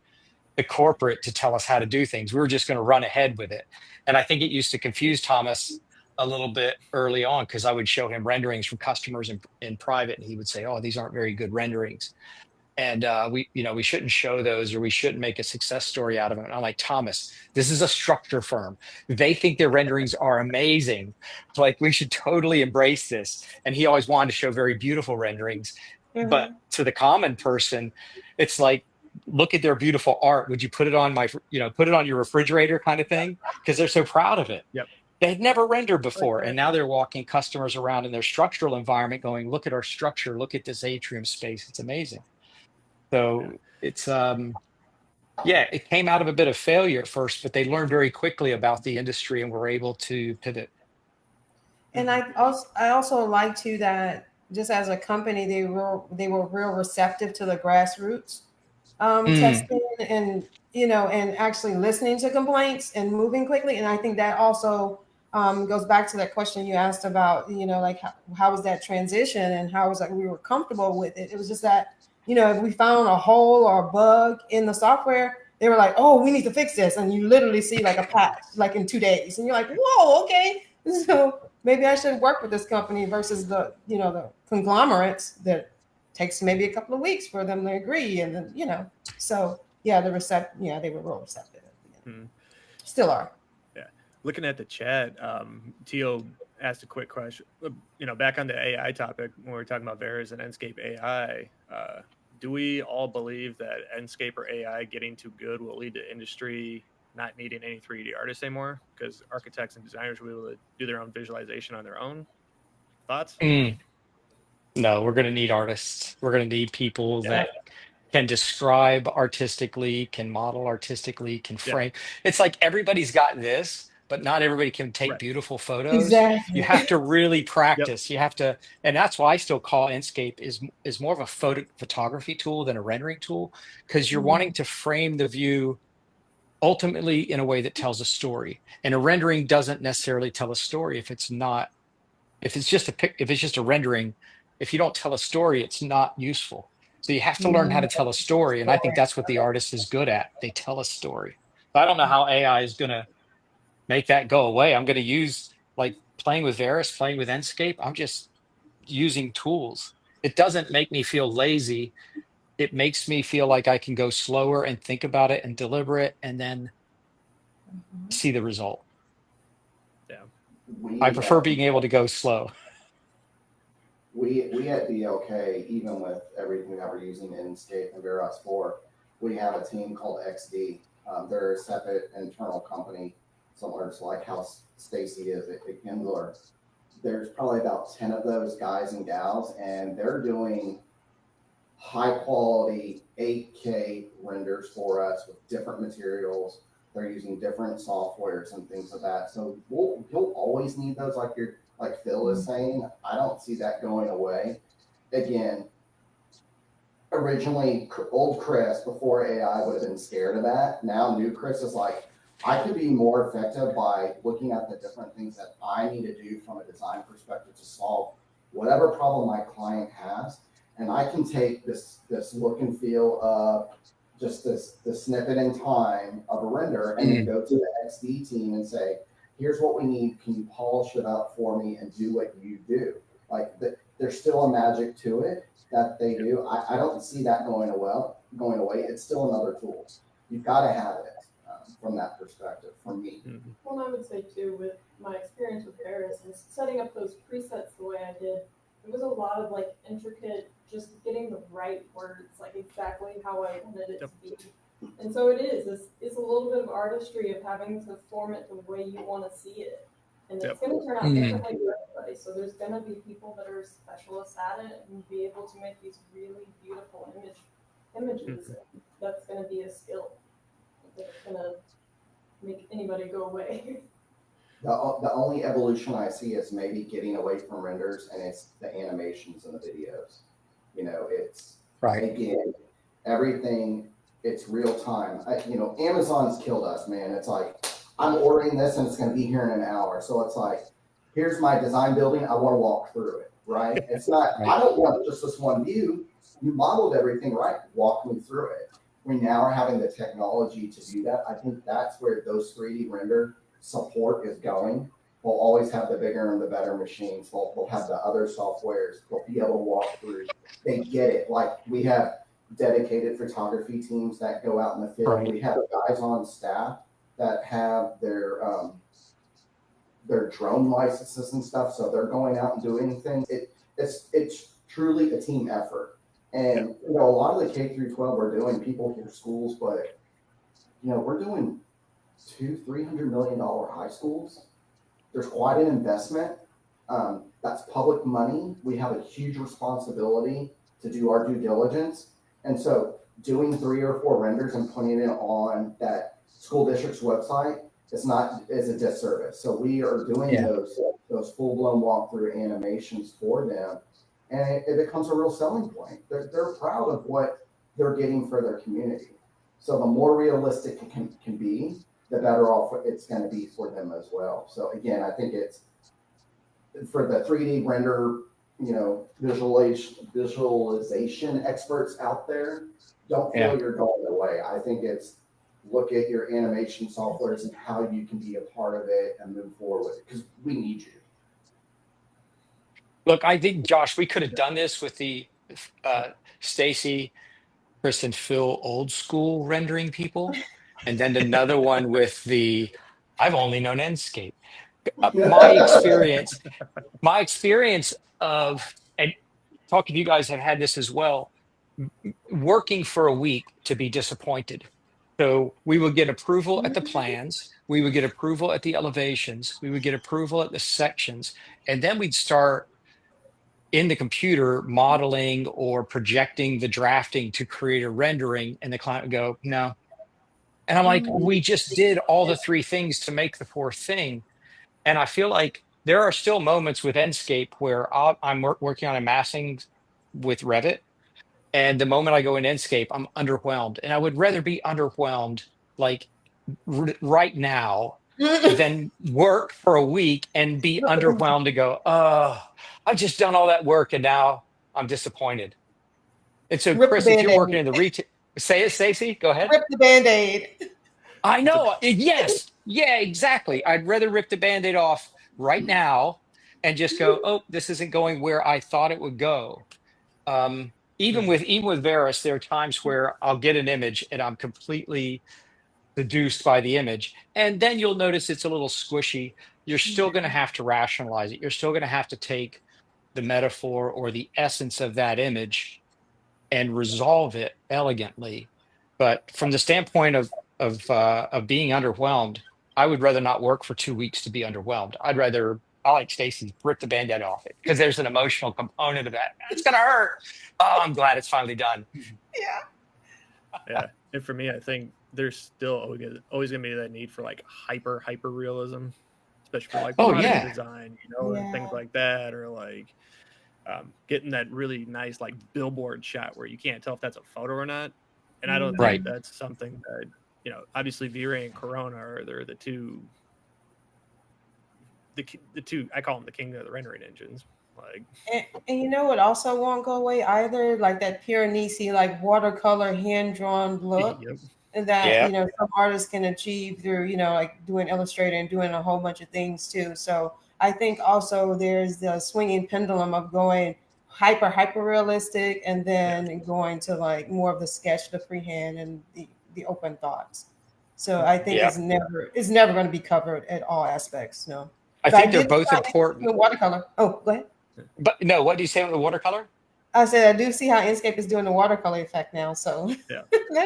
the corporate to tell us how to do things. We were just going to run ahead with it. And I think it used to confuse Thomas a little bit early on, because I would show him renderings from customers in private, and he would say, oh, these aren't very good renderings. And we shouldn't show those, or we shouldn't make a success story out of them. And I'm like, Thomas, this is a structure firm. They think their renderings are amazing. Like, we should totally embrace this. And he always wanted to show very beautiful renderings. But to the common person, it's like, look at their beautiful art. Would you put it on put it on your refrigerator kind of thing? Because they're so proud of it. Yep. They'd never rendered before. And now they're walking customers around in their structural environment going, look at our structure. Look at this atrium space. It's amazing. So it's, it came out of a bit of failure at first, but they learned very quickly about the industry and were able to pivot. And I also like too that just as a company, they were real receptive to the grassroots testing and, and actually listening to complaints and moving quickly. And I think that also goes back to that question you asked about, like how was that transition and how was we were comfortable with it. It was just that, if we found a hole or a bug in the software, they were like, oh, we need to fix this. And you literally see like a patch like in 2 days. And you're like, whoa, okay. So maybe I should work with this company versus the conglomerates that takes maybe a couple of weeks for them to agree. And then, so they were real receptive. Still are. Yeah. Looking at the chat, Tio ask a quick question. Back on the AI topic, when we were talking about Veras and Enscape AI, do we all believe that Enscape or AI getting too good will lead to industry not needing any 3D artists anymore? Because architects and designers will be able to do their own visualization on their own. Thoughts? No, we're going to need artists. We're going to need people that can describe artistically, can model artistically, can frame. It's like everybody's got this, but not everybody can take beautiful photos. Exactly. You have to really practice. You have to, and that's why I still call Enscape is more of a photography tool than a rendering tool, because you're wanting to frame the view ultimately in a way that tells a story. And a rendering doesn't necessarily tell a story if it's just a rendering. If you don't tell a story, it's not useful. So you have to learn how to tell a story. And I think that's what the artist is good at. They tell a story. I don't know how AI is going to make that go away. I'm going to use, like, playing with Veras, playing with Enscape. I'm just using tools. It doesn't make me feel lazy. It makes me feel like I can go slower and think about it and deliver it and then see the result. Yeah. I prefer being able to go slow. We at BLK, even with everything that we're using Enscape and Veras for, we have a team called XD. They're a separate internal company, similar to like how Stacey is at Gensler. There's probably about 10 of those guys and gals, and they're doing high quality 8K renders for us with different materials. They're using different softwares and things like that. So you'll always need those, like Phil is saying. I don't see that going away. Again, originally old Chris before AI would have been scared of that. Now new Chris is like, I could be more effective by looking at the different things that I need to do from a design perspective to solve whatever problem my client has. And I can take this look and feel of just this snippet in time of a render and then go to the XD team and say, here's what we need. Can you polish it up for me and do what you do? Like there's still a magic to it that they do. I don't see that going away. It's still another tool. You've got to have it from that perspective, from me. Well, I would say too, with my experience with Veras is setting up those presets the way I did. It was a lot of like intricate, just getting the right words, like exactly how I wanted it to be. And so it's a little bit of artistry of having to form it the way you want to see it. And it's going to turn out differently for everybody. So there's going to be people that are specialists at it and be able to make these really beautiful images. That's going to be a skill that's going to make anybody go away. The only evolution I see is maybe getting away from renders, and it's the animations and the videos. It's again, everything, it's real time. Amazon's killed us, man. It's like, I'm ordering this and it's going to be here in an hour. So it's like, here's my design building. I want to walk through it, right? It's not, I don't want just this one view. You modeled everything right. Walk me through it. We now are having the technology to do that. I think that's where those 3D render support is going. We'll always have the bigger and the better machines. We'll have the other softwares. We'll be able to walk through. They get it. Like, we have dedicated photography teams that go out in the field. We have guys on staff that have their drone licenses and stuff. So they're going out and doing things. It's truly a team effort. And a lot of the K through 12 we're doing, people hear schools, but we're doing $200-300 million high schools. There's quite an investment. That's public money. We have a huge responsibility to do our due diligence. And so doing 3 or 4 renders and putting it on that school district's website is a disservice. So we are doing those full-blown walkthrough animations for them. And it becomes a real selling point. They're proud of what they're getting for their community. So the more realistic it can be, the better off it's going to be for them as well. So again, I think it's for the 3D render, visualization experts out there, don't feel you're going away. I think it's look at your animation softwares and how you can be a part of it and move forward with it, because we need you. Look, I think, Josh, we could have done this with the Stacey, Chris, and Phil old school rendering people, and then another one with the I've only known Enscape. my experience of, and talking to you guys have had this as well, working for a week to be disappointed. So we would get approval at the plans, we would get approval at the elevations, we would get approval at the sections, and then we'd start in the computer modeling or projecting the drafting to create a rendering, and the client would go, no. And I'm like, we just did all the three things to make the fourth thing. And I feel like there are still moments with Enscape where I'm working on a massing with Revit. And the moment I go in Enscape, I'm underwhelmed. And I would rather be underwhelmed like right now than work for a week and be underwhelmed to go, oh, I've just done all that work and now I'm disappointed. And so, Rip Chris, the if you're Band-Aid. working in the retail, say it, Stacey, go ahead. Rip the Band-Aid. I know. Yes. Yeah, exactly. I'd rather rip the Band-Aid off right now and just go, oh, this isn't going where I thought it would go. Even with Varus, there are times where I'll get an image and I'm completely seduced by the image. And then you'll notice it's a little squishy. You're still going to have to rationalize it. You're still going to have to take the metaphor or the essence of that image and resolve it elegantly. But from the standpoint of being underwhelmed, I would rather not work for 2 weeks to be underwhelmed. I like Stacey, rip the Band-Aid off it because there's an emotional component of that. It's gonna hurt. Oh, I'm glad it's finally done. Yeah. And for me, I think there's still always gonna be that need for like hyper realism, especially for like product design, and things like that, or like getting that really nice like billboard shot where you can't tell if that's a photo or not. And I don't think that's something that, obviously V-Ray and Corona they're the two I call them the king of the rendering engines. Like, and you know what also won't go away either, like that Piranesi like watercolor hand drawn look that some artists can achieve through like doing Illustrator and doing a whole bunch of things too. So I think also there's the swinging pendulum of going hyper realistic and then going to like more of the sketch, the freehand, and the open thoughts. So I think it's never going to be covered at all aspects. No, I think they're both important. Watercolor. Oh, go ahead. But no, what do you say with the watercolor? I said I do see how Enscape is doing the watercolor effect now. So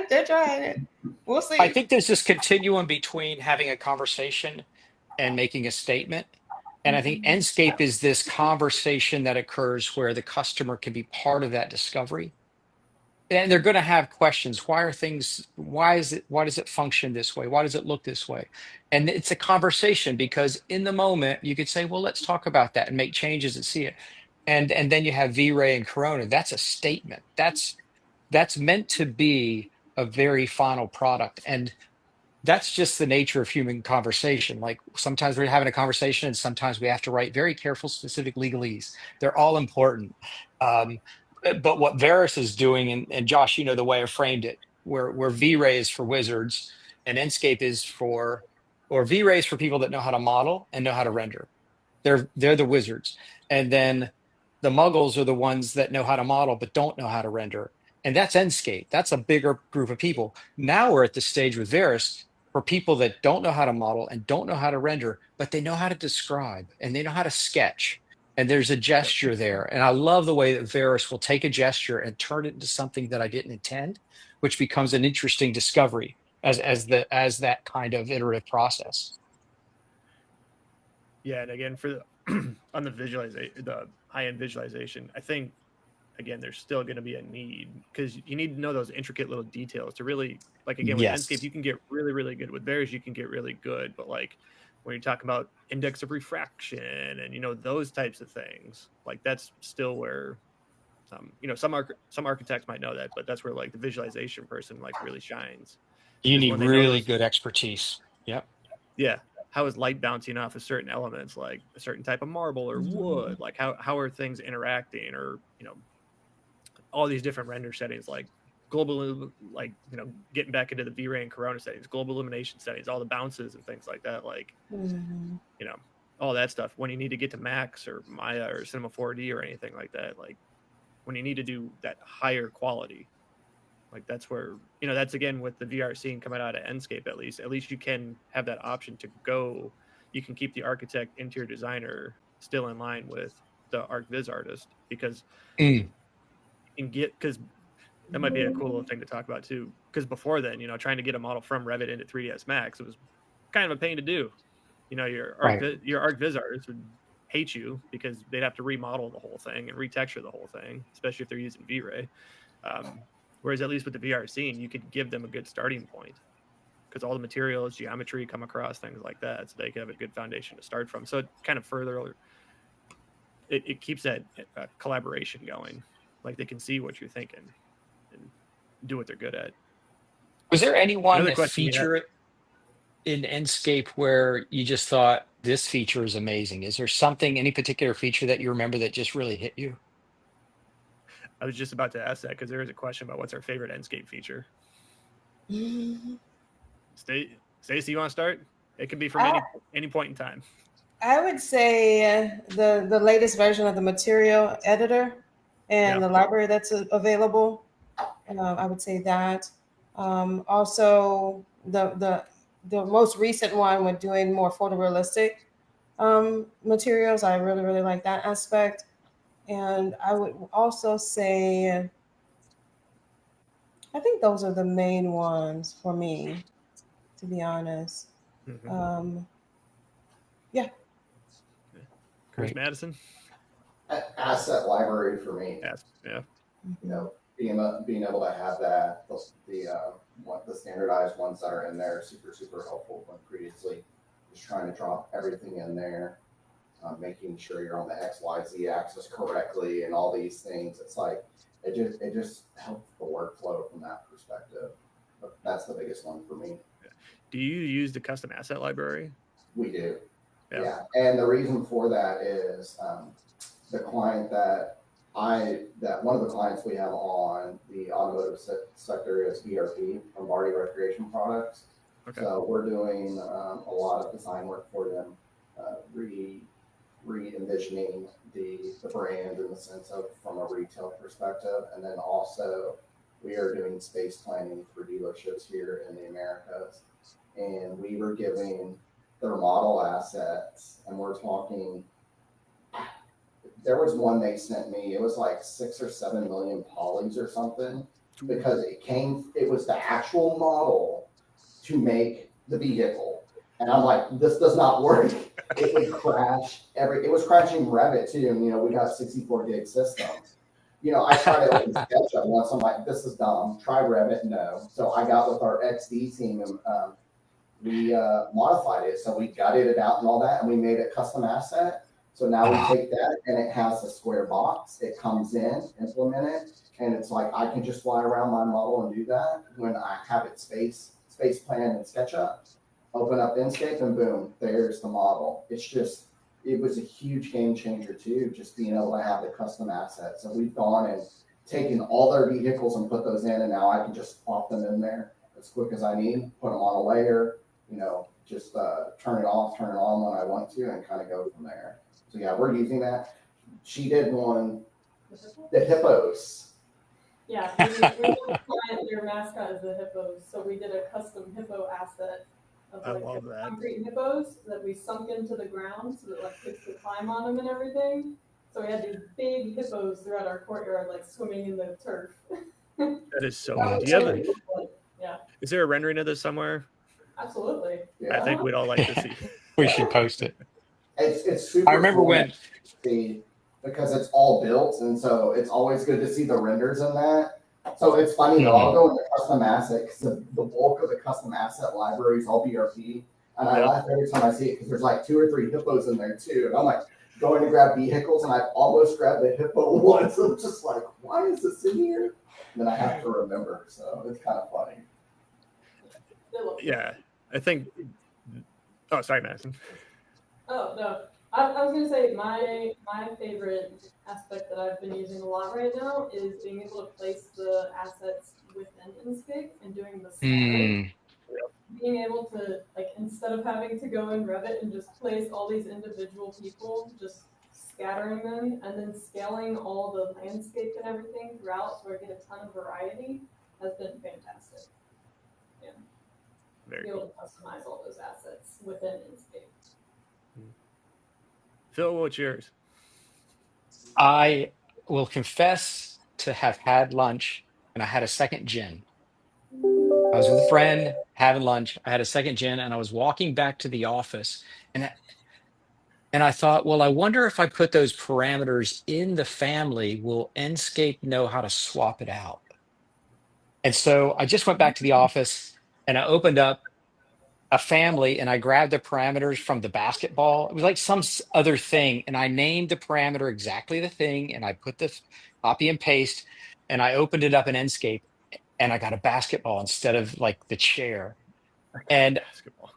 they're trying it. We'll see. I think there's this continuum between having a conversation and making a statement. And I think Enscape is this conversation that occurs where the customer can be part of that discovery. And they're going to have questions. Why does it function this way? Why does it look this way? And it's a conversation because in the moment you could say, well, let's talk about that and make changes and see it. And then you have V-Ray and Corona. That's a statement. That's meant to be a very final product. And that's just the nature of human conversation. Like sometimes we're having a conversation and sometimes we have to write very careful, specific legalese. They're all important. But what Varus is doing, and Josh, the way I framed it, where V-Ray is for wizards and Enscape is V-Ray is for people that know how to model and know how to render. They're the wizards. And then the muggles are the ones that know how to model but don't know how to render. And that's Enscape. That's a bigger group of people. Now we're at the stage with Varus for people that don't know how to model and don't know how to render, but they know how to describe and they know how to sketch. And there's a gesture there. And I love the way that Varus will take a gesture and turn it into something that I didn't intend, which becomes an interesting discovery as that kind of iterative process. Yeah, and again, for on the high-end visualization, I think again there's still going to be a need because you need to know those intricate little details to really with Enscape you can get really good. With Varus you can get really good, but like when you talk about index of refraction and those types of things, like that's still where some architects might know that, but that's where like the visualization person like really shines. You need really good expertise. Yep. Yeah. How is light bouncing off of certain elements, like a certain type of marble or wood? Like how are things interacting, or all these different render settings, like global, like getting back into the V-Ray and Corona settings, global illumination settings, all the bounces and things like that, like all that stuff. When you need to get to Max or Maya or Cinema 4D or anything like that, like when you need to do that higher quality, like that's where that's again with the VR scene coming out of Enscape, at least you can have that option to go you can keep the architect interior designer still in line with the ArcViz artist, because you can get, because that might be a cool little thing to talk about too. Because before then, trying to get a model from Revit into 3ds Max, it was kind of a pain to do. Your ArcViz artist would hate you because they'd have to remodel the whole thing and retexture the whole thing, especially if they're using V-Ray. Whereas at least with the VRC, you could give them a good starting point, because all the materials, geometry come across, things like that, so they could have a good foundation to start from. So it kind of further, it keeps that collaboration going. Like they can see what you're thinking and do what they're good at. Was there anyone feature in Enscape where you just thought this feature is amazing? Is there something, any particular feature that you remember that just really hit you? I was just about to ask that, because there is a question about what's our favorite Enscape feature. Stacey, you want to start? It could be from any point in time. I would say the latest version of the material editor and the library that's available. I would say that. Also, the most recent one with doing more photorealistic materials. I really, really like that aspect. And I would also say, I think those are the main ones for me, to be honest. Yeah. Chris Madison? Asset library for me. Yeah. Being able to have that, the standardized ones that are in there, super, super helpful. When previously just trying to drop everything in there, making sure you're on the XYZ axis correctly and all these things. It's like, it just helps the workflow from that perspective. But that's the biggest one for me. Do you use the custom asset library? We do. Yeah. And the reason for that is the client that one of the clients we have on the automotive sector is VRP, Lombardi Recreation Products. Okay. So we're doing a lot of design work for them, re-envisioning the brand in the sense of from a retail perspective. And then also we are doing space planning for dealerships here in the Americas. And we were giving their model assets, and we're talking, there was one they sent me, it was like 6 or 7 million polys or something, because it was the actual model to make the vehicle. And I'm like, this does not work. It would crash it was crashing Revit too. And, we got 64 gig systems. I tried it in SketchUp once. I'm like, this is dumb. Try Revit. No. So I got with our XD team and we modified it. So we gutted it out and all that, and we made a custom asset. So now we take that, and it has a square box. It comes in, implement it, and it's like I can just fly around my model and do that when I have it space plan in SketchUp. Open up Enscape, and boom, there's the model. It was a huge game changer too, just being able to have the custom asset. So we've gone and taken all their vehicles and put those in, and now I can just plop them in there as quick as I need, put them on a layer, just turn it off, turn it on when I want to, and kind of go from there. So yeah, we're using that. She did one, the hippos. Yeah, your mascot is the hippos, so we did a custom hippo asset of concrete hippos that we sunk into the ground so that kids could climb on them and everything. So we had these big hippos throughout our courtyard, swimming in the turf. That is so cool. Do you have is there a rendering of this somewhere? Absolutely. Yeah. I think we'd all like to see. We should post it. It's super. I remember when, because it's all built, and so it's always good to see the renders in that. So it's funny though. I'll go into custom asset because the bulk of the custom asset library is all BRP, and I laugh every time I see it because there's 2 or 3 hippos in there too, and I'm like going to grab vehicles, and I almost grabbed the hippo once. I'm just like, why is this in here? And then I have to remember, so it's kind of funny. Yeah, I think. Oh, sorry, Madison. Oh no, I was gonna say my favorite aspect that I've been using a lot right now is being able to place the assets within Enscape and doing the scattering. Being able to instead of having to go in Revit and just place all these individual people, just scattering them and then scaling all the landscape and everything throughout, so I get a ton of variety, has been fantastic. Yeah. Be able to customize all those assets within Enscape. Phil, what's yours? I will confess to have had lunch and I had a second gin. I was with a friend having lunch. I had a second gin and I was walking back to the office and I thought, well, I wonder if I put those parameters in the family, will Enscape know how to swap it out? And so I just went back to the office and I opened up a family and I grabbed the parameters from the basketball. It was like some other thing. And I named the parameter exactly the thing. And I put the copy and paste and I opened it up in Enscape and I got a basketball instead of like the chair. And Basketball.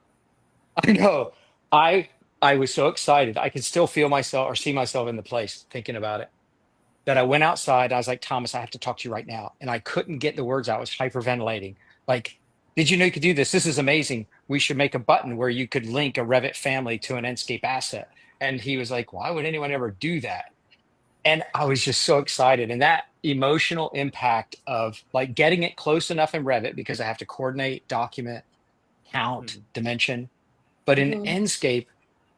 I know I was so excited. I could still feel myself or see myself in the place thinking about it. That I went outside. I was like, Thomas, I have to talk to you right now. And I couldn't get the words out. I was hyperventilating. Like, did you know you could do this? This is amazing. We should make a button where you could link a Revit family to an Enscape asset. And he was like, why would anyone ever do that? And I was just so excited. And that emotional impact of like getting it close enough in Revit because I have to coordinate, document, count, dimension. But in Enscape,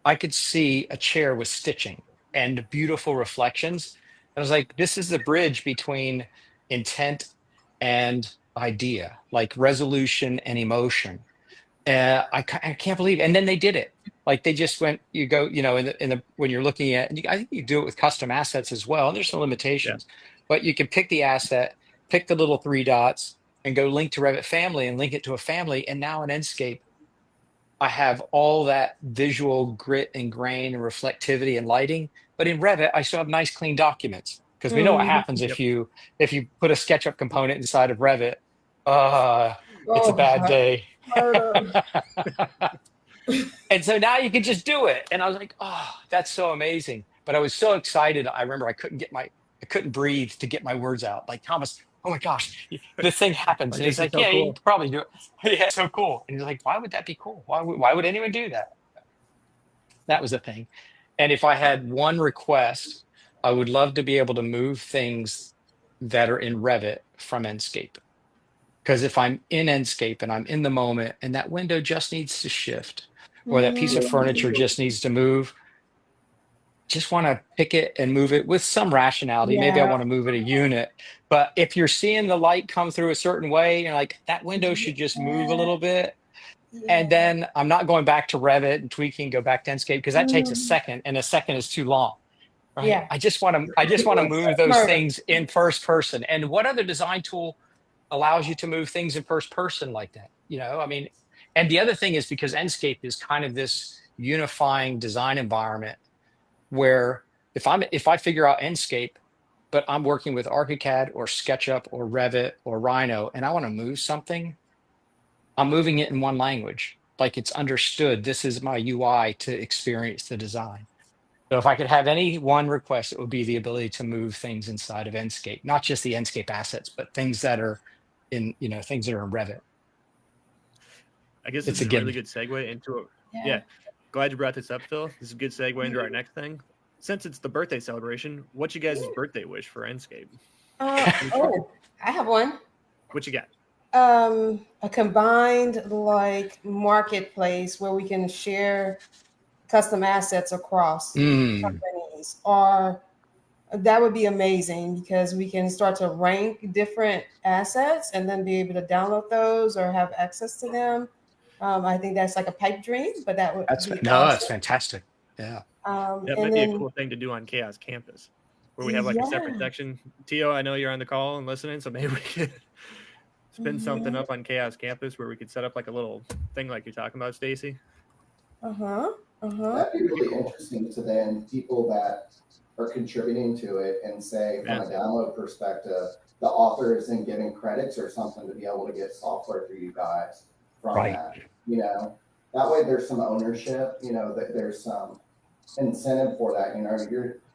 I could see a chair with stitching and beautiful reflections. I was like, this is the bridge between intent and idea, like resolution and emotion. I can't believe it. And then they did it. Like they just went, you go, you know, when you're looking at, and I think you do it with custom assets as well. And there's some limitations, but you can pick the asset, pick the little 3 dots and go link to Revit family and link it to a family. And now in Enscape, I have all that visual grit and grain and reflectivity and lighting, but in Revit, I still have nice clean documents because we know what happens if you put a SketchUp component inside of Revit. It's a bad day. And so now you can just do it. And I was like, oh, that's so amazing. But I was so excited. I remember I couldn't breathe to get my words out. Like, Thomas, oh my gosh, the thing happens. And he's like, yeah, you can probably do it. Yeah, it's so cool. And he's like, why would that be cool? Why would anyone do that? That was the thing. And if I had one request, I would love to be able to move things that are in Revit from Enscape. Because if I'm in Enscape and I'm in the moment and that window just needs to shift or that piece of furniture just needs to move, just want to pick it and move it with some rationality. Maybe I want to move it a unit. But if you're seeing the light come through a certain way, you're like, that window should just move a little bit. And then I'm not going back to Revit and tweaking, go back to Enscape because that takes a second and a second is too long. Right? Yeah. I just want to move those things in first person. And what other design tool allows you to move things in first person like that? You know, I mean, and the other thing is because Enscape is kind of this unifying design environment where if I figure out Enscape, but I'm working with ArchiCAD or SketchUp or Revit or Rhino, and I want to move something, I'm moving it in one language. Like it's understood. This is my UI to experience the design. So if I could have any one request, it would be the ability to move things inside of Enscape, not just the Enscape assets, but things that are in, things that are in Revit. I guess it's a really good segue into it. Yeah. Glad you brought this up, Phil. This is a good segue into our next thing. Since it's the birthday celebration, what's you guys' birthday wish for Enscape? I have one. What you got? A combined like marketplace where we can share custom assets across companies, or that would be amazing because we can start to rank different assets and then be able to download those or have access to them. I think that's like a pipe dream, but that would that's fantastic. Yeah. That might be a cool thing to do on Chaos Campus, where we have like a separate section. Tio, I know you're on the call and listening, so maybe we could spin something up on Chaos Campus where we could set up like a little thing like you're talking about, Stacey. That'd be really interesting to then people that are contributing to it and say from a download perspective, the author isn't getting credits or something to be able to get software for you guys from that. That way there's some ownership, that there's some incentive for that.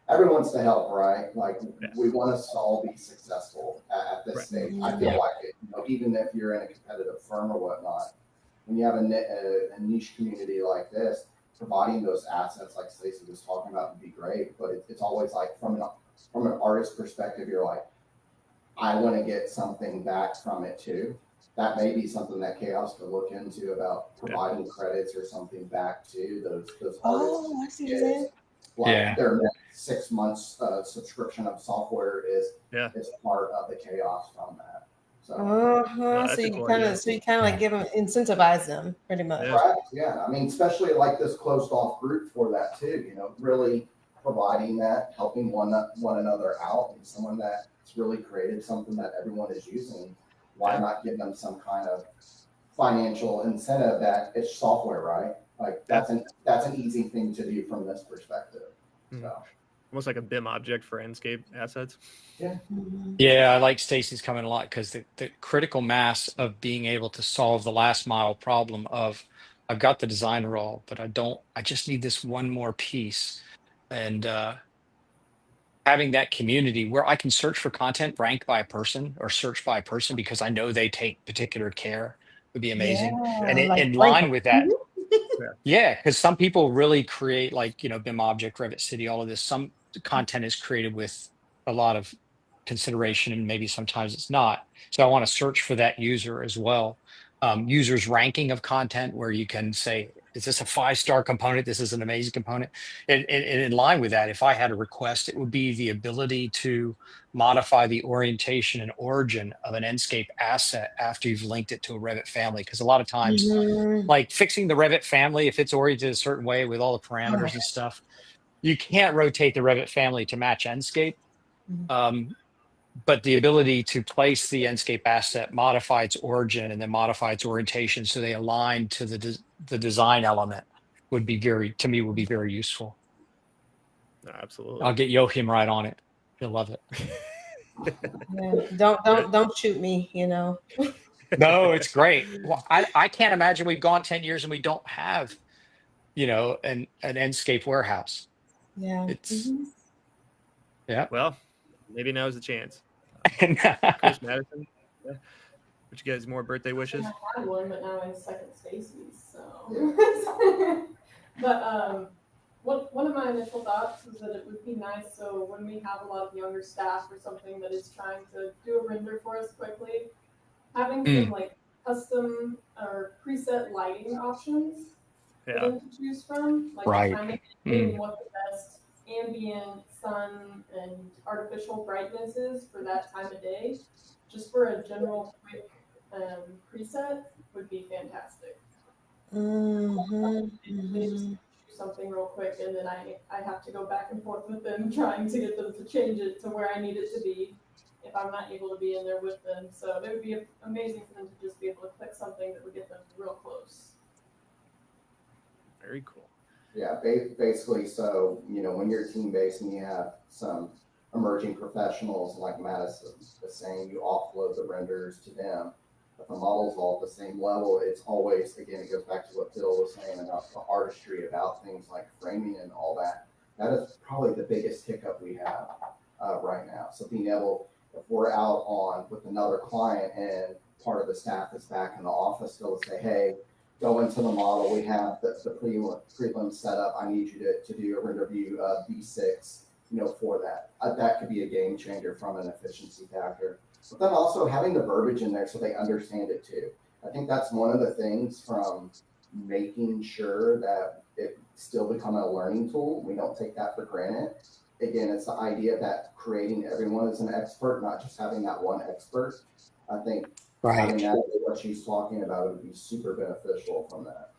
Everyone wants to help, right? Like we want us to all be successful at this stage. I feel like it, even if you're in a competitive firm or whatnot, when you have a niche community like this, providing those assets like Stacey was talking about would be great. But it's always like from an artist perspective, you're like, I want to get something back from it too. That may be something that Chaos could look into about providing credits or something back to those artists. I see that. like their next 6 months subscription of software is part of the chaos from that. So, so you kind of like give them, incentivize them pretty much. Right. Yeah. I mean, especially like this closed off group for that too, you know, really providing that, helping one another out, and someone that's really created something that everyone is using. Why not give them some kind of financial incentive that it's software, right? Like that's an easy thing to do from this perspective. So. Almost like a BIM object for Enscape assets. Yeah, I like Stacey's comment a lot because the critical mass of being able to solve the last mile problem of I've got the design role, but I just need this one more piece. And having that community where I can search for content, rank by a person or search by a person because I know they take particular care would be amazing. And in line with that, because some people really create like, BIM object, Revit City, all of this. Some content is created with a lot of consideration and maybe sometimes it's not. So I want to search for that user as well. Users ranking of content where you can say, is this a 5-star component? This is an amazing component. And in line with that, if I had a request, it would be the ability to modify the orientation and origin of an Enscape asset after you've linked it to a Revit family. Because a lot of times, like fixing the Revit family, if it's oriented a certain way with all the parameters and stuff, you can't rotate the Revit family to match Enscape. But the ability to place the Enscape asset, modify its origin, and then modify its orientation so they align to the design element would be very useful. Absolutely. I'll get Joachim right on it. He'll love it. Don't shoot me, No, it's great. Well, I can't imagine we've gone 10 years and we don't have, an Enscape warehouse. It's Well, maybe now's the chance. Chris, Madison, what you guys more birthday wishes? I had one, but now I second Stacey's. So, but one of my initial thoughts was that it would be nice. So when we have a lot of younger staff or something that is trying to do a render for us quickly, having some like custom or preset lighting options for them to choose from, like kind of getting what the best ambient sun and artificial brightness is for that time of day, just for a general quick preset would be fantastic. They just do something real quick and then I have to go back and forth with them trying to get them to change it to where I need it to be if I'm not able to be in there with them. So it would be amazing for them to just be able to click something that would get them real close. Very cool. Yeah, basically, so, when you're team-based and you have some emerging professionals like Madison was saying, you offload the renders to them. But the model's all at the same level. It's always, again, it goes back to what Bill was saying about the artistry, about things like framing and all that. That is probably the biggest hiccup we have right now. So being able, if we're out with another client and part of the staff is back in the office, still to say, hey, go into the model. We have the prelim set up. I need you to do a render view V6, for that. That could be a game changer from an efficiency factor. But then also having the verbiage in there so they understand it too. I think that's one of the things from making sure that it still become a learning tool. We don't take that for granted. Again, it's the idea that creating everyone as an expert, not just having that one expert. I think having that, what she's talking about, would be super beneficial from that.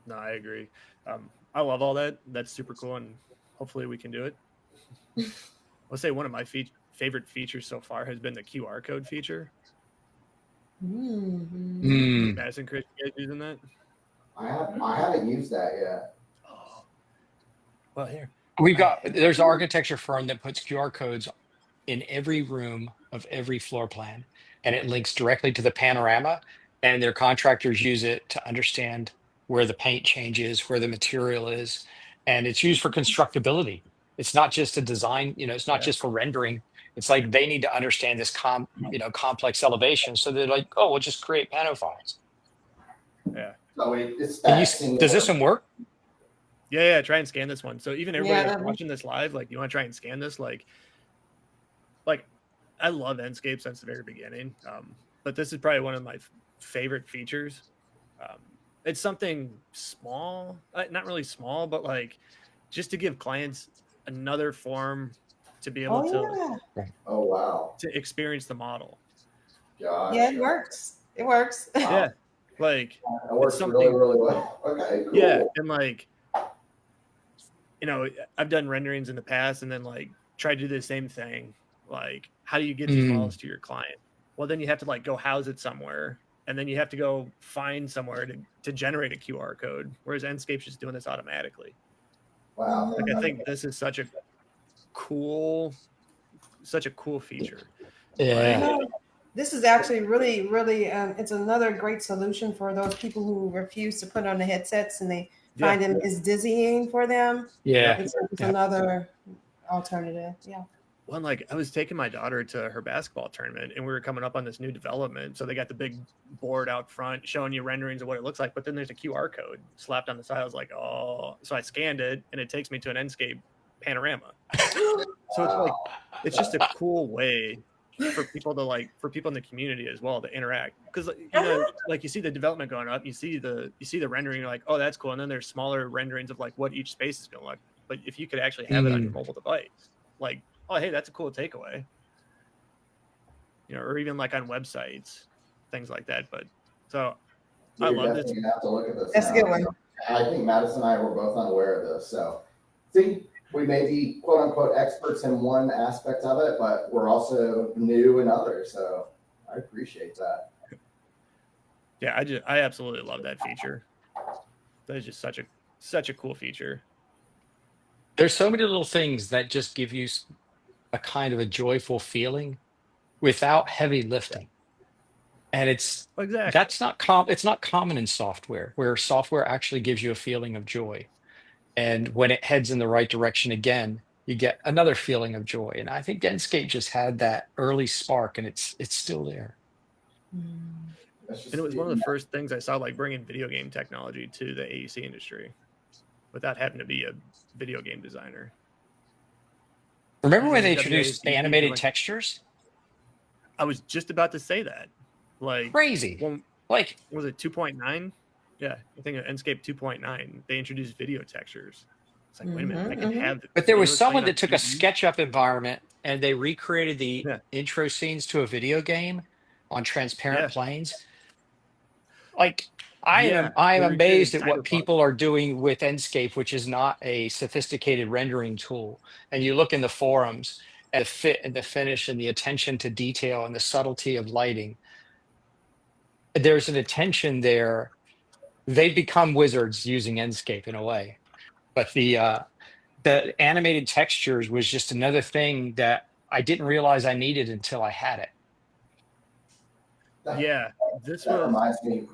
No, I agree. I love all that. That's super cool, and hopefully we can do it. I'll say one of my favorite features so far has been the QR code feature. Madison, Chris, you guys using that? I haven't used that yet. Oh. Well, here. There's an architecture firm that puts QR codes in every room of every floor plan, and it links directly to the panorama, and their contractors use it to understand where the paint changes, where the material is, and it's used for constructability. It's not just a design, it's not just for rendering. It's like they need to understand this complex elevation. So they're like, oh, we'll just create pano files. Yeah. So it's does this one work? Yeah. Try and scan this one. So even everybody that's watching this live, like, you want to try and scan this, like I love Enscape since the very beginning. But this is probably one of my favorite features. it's something small, not really small, but like just to give clients another form to be able Oh wow. to experience the model. Gosh. Yeah, it works. It works. Wow. Yeah, like It works really, really well. Okay, cool. Yeah, and like, you know, I've done renderings in the past, and then like try to do the same thing. Like, how do you get these models to your client? Well, then you have to like go house it somewhere, and then you have to go find somewhere to generate a QR code. Whereas Enscape's just doing this automatically. Wow. Like, I think this is such a cool feature. Yeah. This is actually really, really, it's another great solution for those people who refuse to put on the headsets and they find them is dizzying for them. Yeah. It's another alternative. Yeah. Well, like I was taking my daughter to her basketball tournament and we were coming up on this new development. So they got the big board out front showing you renderings of what it looks like, but then there's a QR code slapped on the side. I was like, oh, so I scanned it and it takes me to an Enscape panorama. So it's like, it's just a cool way for people in the community as well to interact. Because you know, like you see the development going up, you see the rendering, you're like, oh, that's cool. And then there's smaller renderings of like what each space is going to look. But if you could actually have it on your mobile device, like, oh, hey, that's a cool takeaway. You know, or even like on websites, things like that. But so I love this. Have to look at this. That's a good one. I think Madison and I were both unaware of this. So see, we may be quote unquote experts in one aspect of it, but we're also new in others. So I appreciate that. Yeah, I absolutely love that feature. That is just such a cool feature. There's so many little things that just give you a kind of a joyful feeling without heavy lifting. And it's not common in software, where software actually gives you a feeling of joy. And when it heads in the right direction again, you get another feeling of joy. And I think Enscape just had that early spark, and it's still there. And it was one of the first things I saw, like bringing video game technology to the AEC industry without having to be a video game designer. Remember when they introduced animated textures? I was just about to say that. Like crazy. Like, was it 2.9? Yeah, I think Enscape 2.9. They introduced video textures. It's like, wait a minute, I can have. But there was someone that took a SketchUp environment and they recreated the intro scenes to a video game on transparent planes. Like, I am amazed at what people are doing with Enscape, which is not a sophisticated rendering tool. And you look in the forums at the fit and the finish and the attention to detail and the subtlety of lighting. There's an attention there. They've become wizards using Enscape in a way. But the animated textures was just another thing that I didn't realize I needed until I had it. Yeah, that reminds me.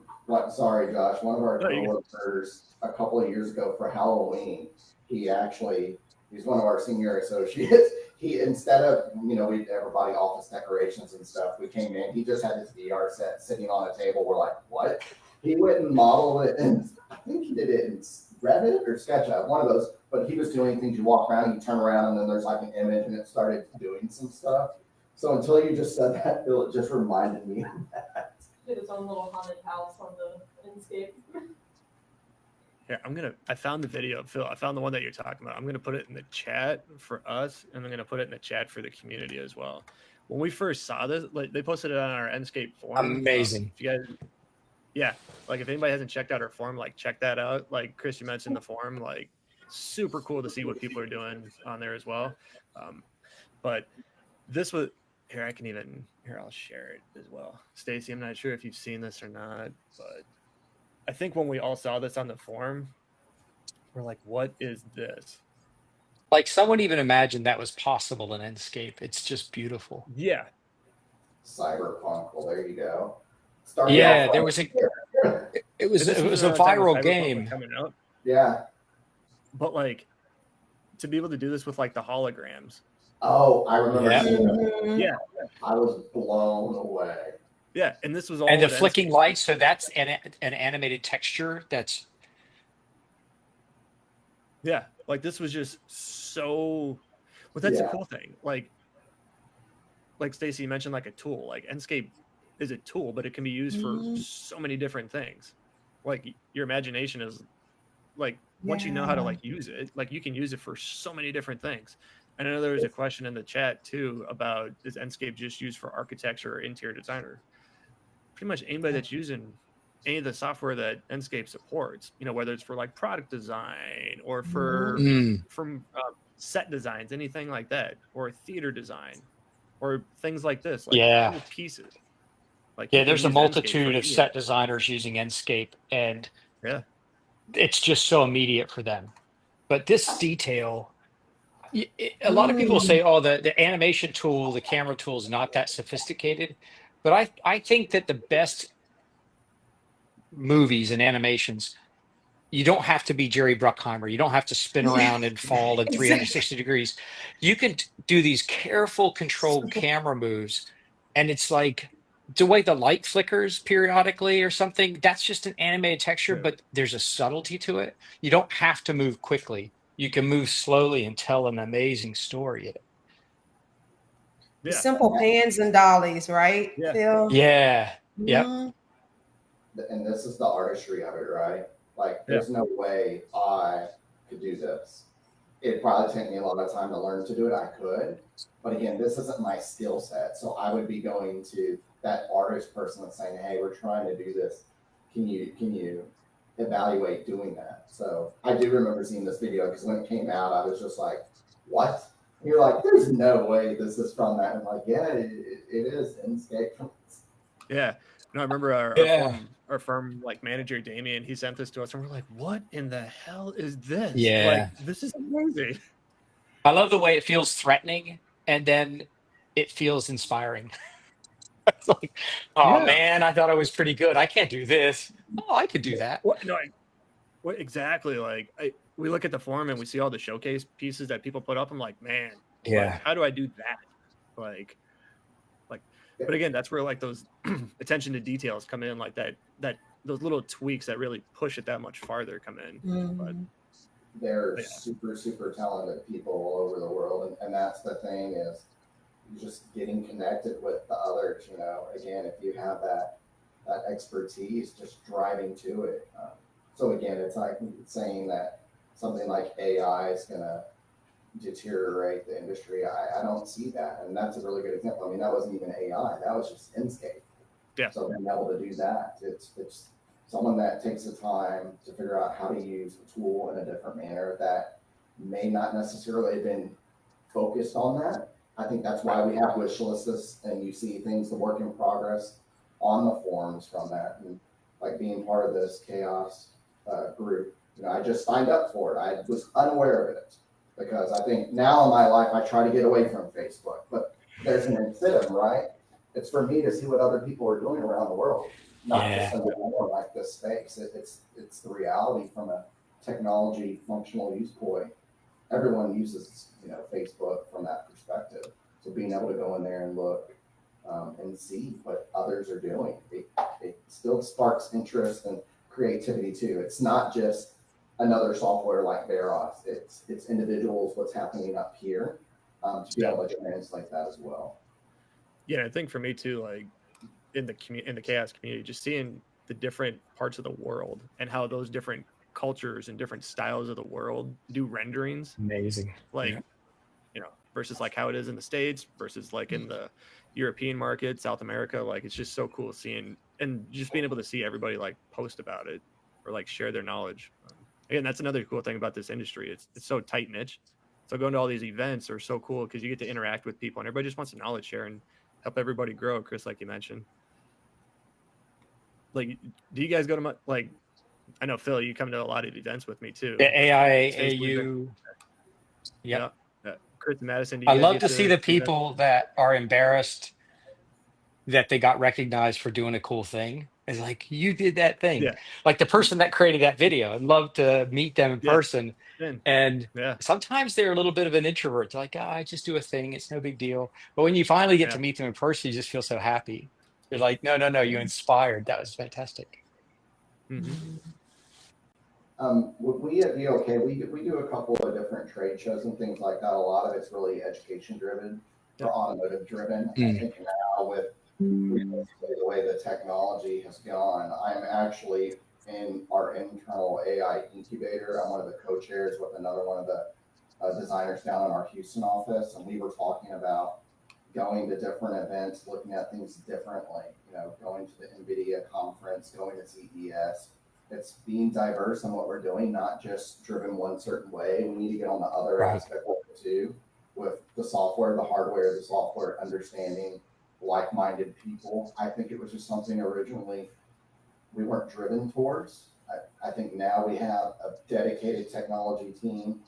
Sorry, Josh. One of our coworkers a couple of years ago for Halloween, he's one of our senior associates. He, instead of, everybody office decorations and stuff, we came in, he just had his VR set sitting on a table. We're like, what? He went and modeled it, and I think he did it in Revit or SketchUp, one of those, but he was doing things. You walk around, you turn around, and then there's like an image, and it started doing some stuff. So until you just said that, Phil, it just reminded me of that. Did its own little haunted house on the Enscape. Yeah, I found the video, Phil. I found the one that you're talking about. I'm going to put it in the chat for us, and I'm going to put it in the chat for the community as well. When we first saw this, like they posted it on our Enscape forum. Amazing. If you guys, like if anybody hasn't checked out our forum, like check that out. Like Chris, you mentioned the forum, like super cool to see what people are doing on there as well. But this was I'll share it as well. Stacey, I'm not sure if you've seen this or not, but I think when we all saw this on the forum, we're like, what is this? Like someone even imagined that was possible in Enscape. It's just beautiful. Yeah. Cyberpunk. Well, there you go. There was it was a viral game coming out. Yeah. But like to be able to do this with like the holograms. Oh, I remember. Yeah. I was blown away. Yeah, and this was all. And the flicking lights, so that's an animated texture. That's. Yeah, like this was just so. Well, that's a cool thing. Like Stacey mentioned, like a tool. Like Enscape is a tool, but it can be used for so many different things. like your imagination is like, once you know how to like use it, like you can use it for so many different things. And I know there was a question in the chat too about, is Enscape just used for architecture or interior designer? Pretty much anybody that's using any of the software that Enscape supports, you know, whether it's for like product design or for from set designs, anything like that, or theater design, or things like this, like whole pieces. Like there's a multitude of set designers using Enscape, and it's just so immediate for them. But this detail, a lot of people say, oh, the animation tool, the camera tool is not that sophisticated. But I think that the best movies and animations, you don't have to be Jerry Bruckheimer. You don't have to spin around and fall at 360 degrees. You can do these careful, controlled camera moves, and it's like the way the light flickers periodically or something. That's just an animated texture, but there's a subtlety to it. You don't have to move quickly. You can move slowly and tell an amazing story. Simple pans and dollies, right, Phil? Yeah. And this is the artistry of it, right? Like, there's no way I could do this. It'd probably take me a lot of time to learn to do it. I could, but again, this isn't my skill set. So I would be going to that artist person and saying, "Hey, we're trying to do this. Can you evaluate doing that?" So I do remember seeing this video, because when it came out, I was just like, "What?" And you're like, "There's no way this is from that." And I'm like, "Yeah, it is Enscape." Yeah. No, I remember our firm like manager Damien, he sent this to us and we're like, what in the hell is this? Like, this is amazing. I love the way it feels threatening and then it feels inspiring. It's like, oh man, I thought I was pretty good. I can't do this. Oh, I could do that. What exactly? Like, we look at the forum and we see all the showcase pieces that people put up. I'm like, man, like, how do I do that? Like, but again, that's where like those attention to details come in, like that those little tweaks that really push it that much farther come in. But they're super, super talented people all over the world, and that's the thing, is just getting connected with the others. You know, again, if you have that expertise, just driving to it. So again, it's like saying that something like AI is gonna deteriorate the industry. I don't see that, and that's a really good example. I mean, that wasn't even AI, that was just Enscape. So being able to do that, it's someone that takes the time to figure out how to use the tool in a different manner that may not necessarily have been focused on that. I think that's why we have wish lists, and you see things, the work in progress on the forums from that. And like being part of this chaos group, you know, I just signed up for it. I was unaware of it, because I think now in my life, I try to get away from Facebook, but there's an incentive, right? It's for me to see what other people are doing around the world, not just in the more like this space. It's the reality from a technology functional use point. Everyone uses, you know, Facebook from that perspective. So being able to go in there and look and see what others are doing, it still sparks interest and creativity too. It's not just another software like Veros. It's individuals, what's happening up here, to be able to translate that as well. Yeah, I think for me too, like in the chaos community, just seeing the different parts of the world and how those different cultures and different styles of the world do renderings. Amazing. Like, you know, versus like how it is in the States versus like in the European market, South America. Like, it's just so cool seeing and just being able to see everybody like post about it or like share their knowledge. Again, that's another cool thing about this industry. It's so tight niche. So going to all these events are so cool because you get to interact with people and everybody just wants to knowledge share and help everybody grow. Chris, like you mentioned, like, do you guys go to like, I know Phil, you come to a lot of events with me too. The AI, AU. Yeah. Chris and Madison. I love to see the people that are embarrassed that they got recognized for doing a cool thing. It's like, you did that thing. Like the person that created that video. I'd love to meet them in person. And sometimes they're a little bit of an introvert. They're like, I just do a thing. It's no big deal. But when you finally get to meet them in person, you just feel so happy. You're like, no, you inspired. That was fantastic. We at VOK, we do a couple of different trade shows and things like that. A lot of it's really education driven or automotive driven. I think now with the way the technology has gone, I'm actually in our internal AI incubator. I'm one of the co-chairs with another one of the designers down in our Houston office, and we were talking about going to different events, looking at things differently, going to the NVIDIA conference, going to CES. It's being diverse in what we're doing, not just driven one certain way. We need to get on the other aspect of it too, with the software, the hardware, the software, understanding like-minded people. I think it was just something originally we weren't driven towards. I think now we have a dedicated technology team.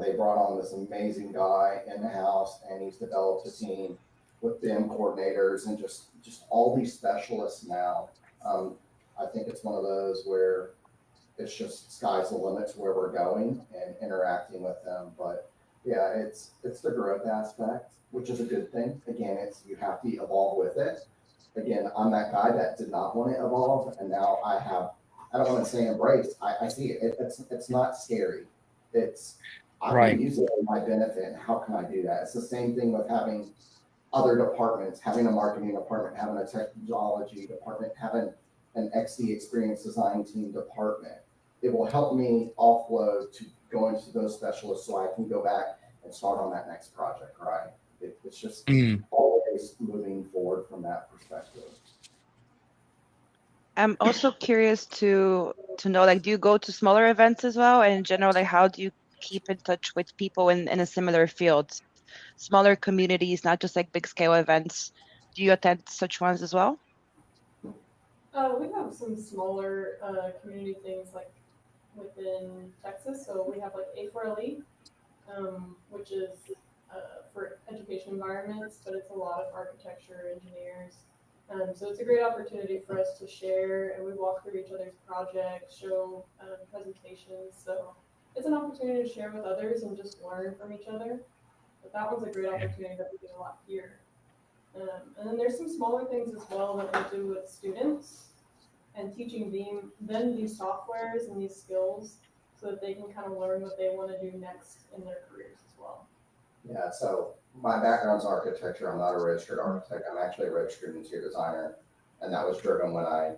They brought on this amazing guy in the house, and he's developed a team with BIM coordinators and just all these specialists now. I think it's one of those where it's just sky's the limit to where we're going and interacting with them. But yeah, it's the growth aspect, which is a good thing. Again, you have to evolve with it. Again, I'm that guy that did not want to evolve, and now I don't want to say embrace. I see it. It's not scary. I can use it for my benefit, and how can I do that? It's the same thing with having other departments, having a marketing department, having a technology department, having an XD experience design team department. It will help me offload to go into those specialists so I can go back and start on that next project, right? It's just always moving forward from that perspective. I'm also curious to know, like, do you go to smaller events as well? And in general, like, how do you keep in touch with people in a similar field, smaller communities, not just like big scale events? Do you attend such ones as well? We have some smaller community things like within Texas. So we have like A4LE, which is for education environments, but it's a lot of architecture, engineers. So it's a great opportunity for us to share, and we walk through each other's projects, show presentations. So it's an opportunity to share with others and just learn from each other. But that one's a great opportunity that we do a lot here. And then there's some smaller things as well that we do with students and teaching them these softwares and these skills so that they can kind of learn what they want to do next in their careers as well. Yeah, so my background's architecture. I'm not a registered architect. I'm actually a registered interior designer. And that was driven when I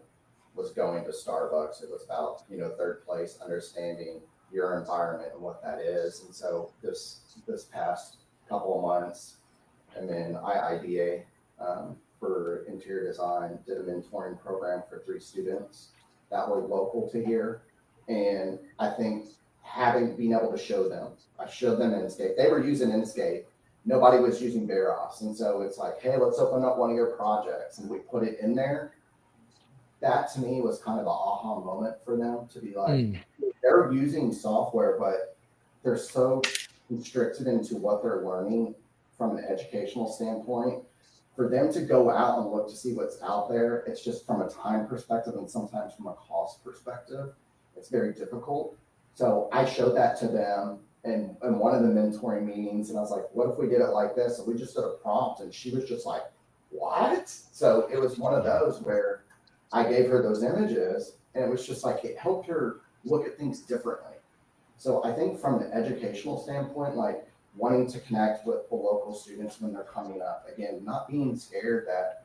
was going to Starbucks. It was about, third place, understanding your environment and what that is. And so this past couple of months, and then IIDA for interior design, did a mentoring program for 3 students that were local to here. And I think being able to show them, I showed them Enscape. They were using Enscape. Nobody was using Veros. And so it's like, hey, let's open up one of your projects. And we put it in there. That to me was kind of an aha moment for them to be like, they're using software, but they're so constricted into what they're learning from an educational standpoint. For them to go out and look to see what's out there, it's just from a time perspective and sometimes from a cost perspective, it's very difficult. So I showed that to them in one of the mentoring meetings, and I was like, what if we did it like this? And we just did a prompt, and she was just like, what? So it was one of those where I gave her those images, and it was just like, it helped her look at things differently. So I think from an educational standpoint, like wanting to connect with the local students when they're coming up, again, not being scared that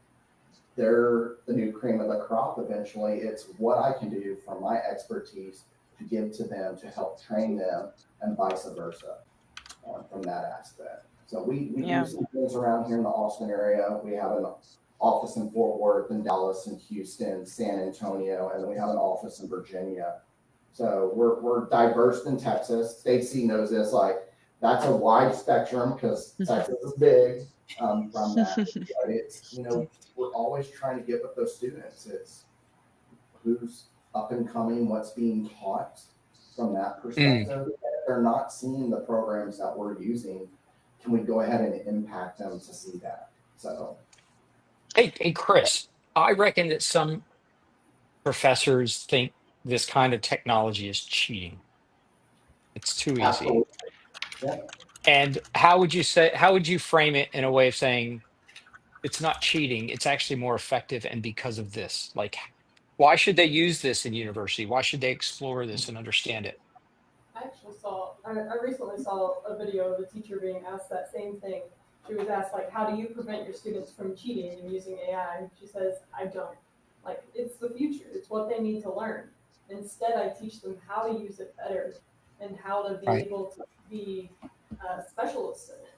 they're the new cream of the crop eventually. It's what I can do from my expertise to give to them to help train them, and vice versa from that aspect. So we do some things around here in the Austin area. We have an office in Fort Worth, in Dallas, in Houston, San Antonio, and then we have an office in Virginia. So we're diverse in Texas. Stacey knows this, like that's a wide spectrum because Texas is big from that. But it's, we're always trying to get with those students. It's who's up and coming, what's being taught from that perspective. If they're not seeing the programs that we're using, can we go ahead and impact them to see that? So, hey, Chris, I reckon that some professors think this kind of technology is cheating. It's too easy. absolutely. Yeah. And how would you frame it in a way of saying it's not cheating, it's actually more effective, and because of this? Like, why should they use this in university? Why should they explore this and understand it? I recently saw a video of a teacher being asked that same thing. She was asked, like, how do you prevent your students from cheating and using AI? And she says, I don't. Like, it's the future. It's what they need to learn. Instead, I teach them how to use it better and how to be able to be specialists in it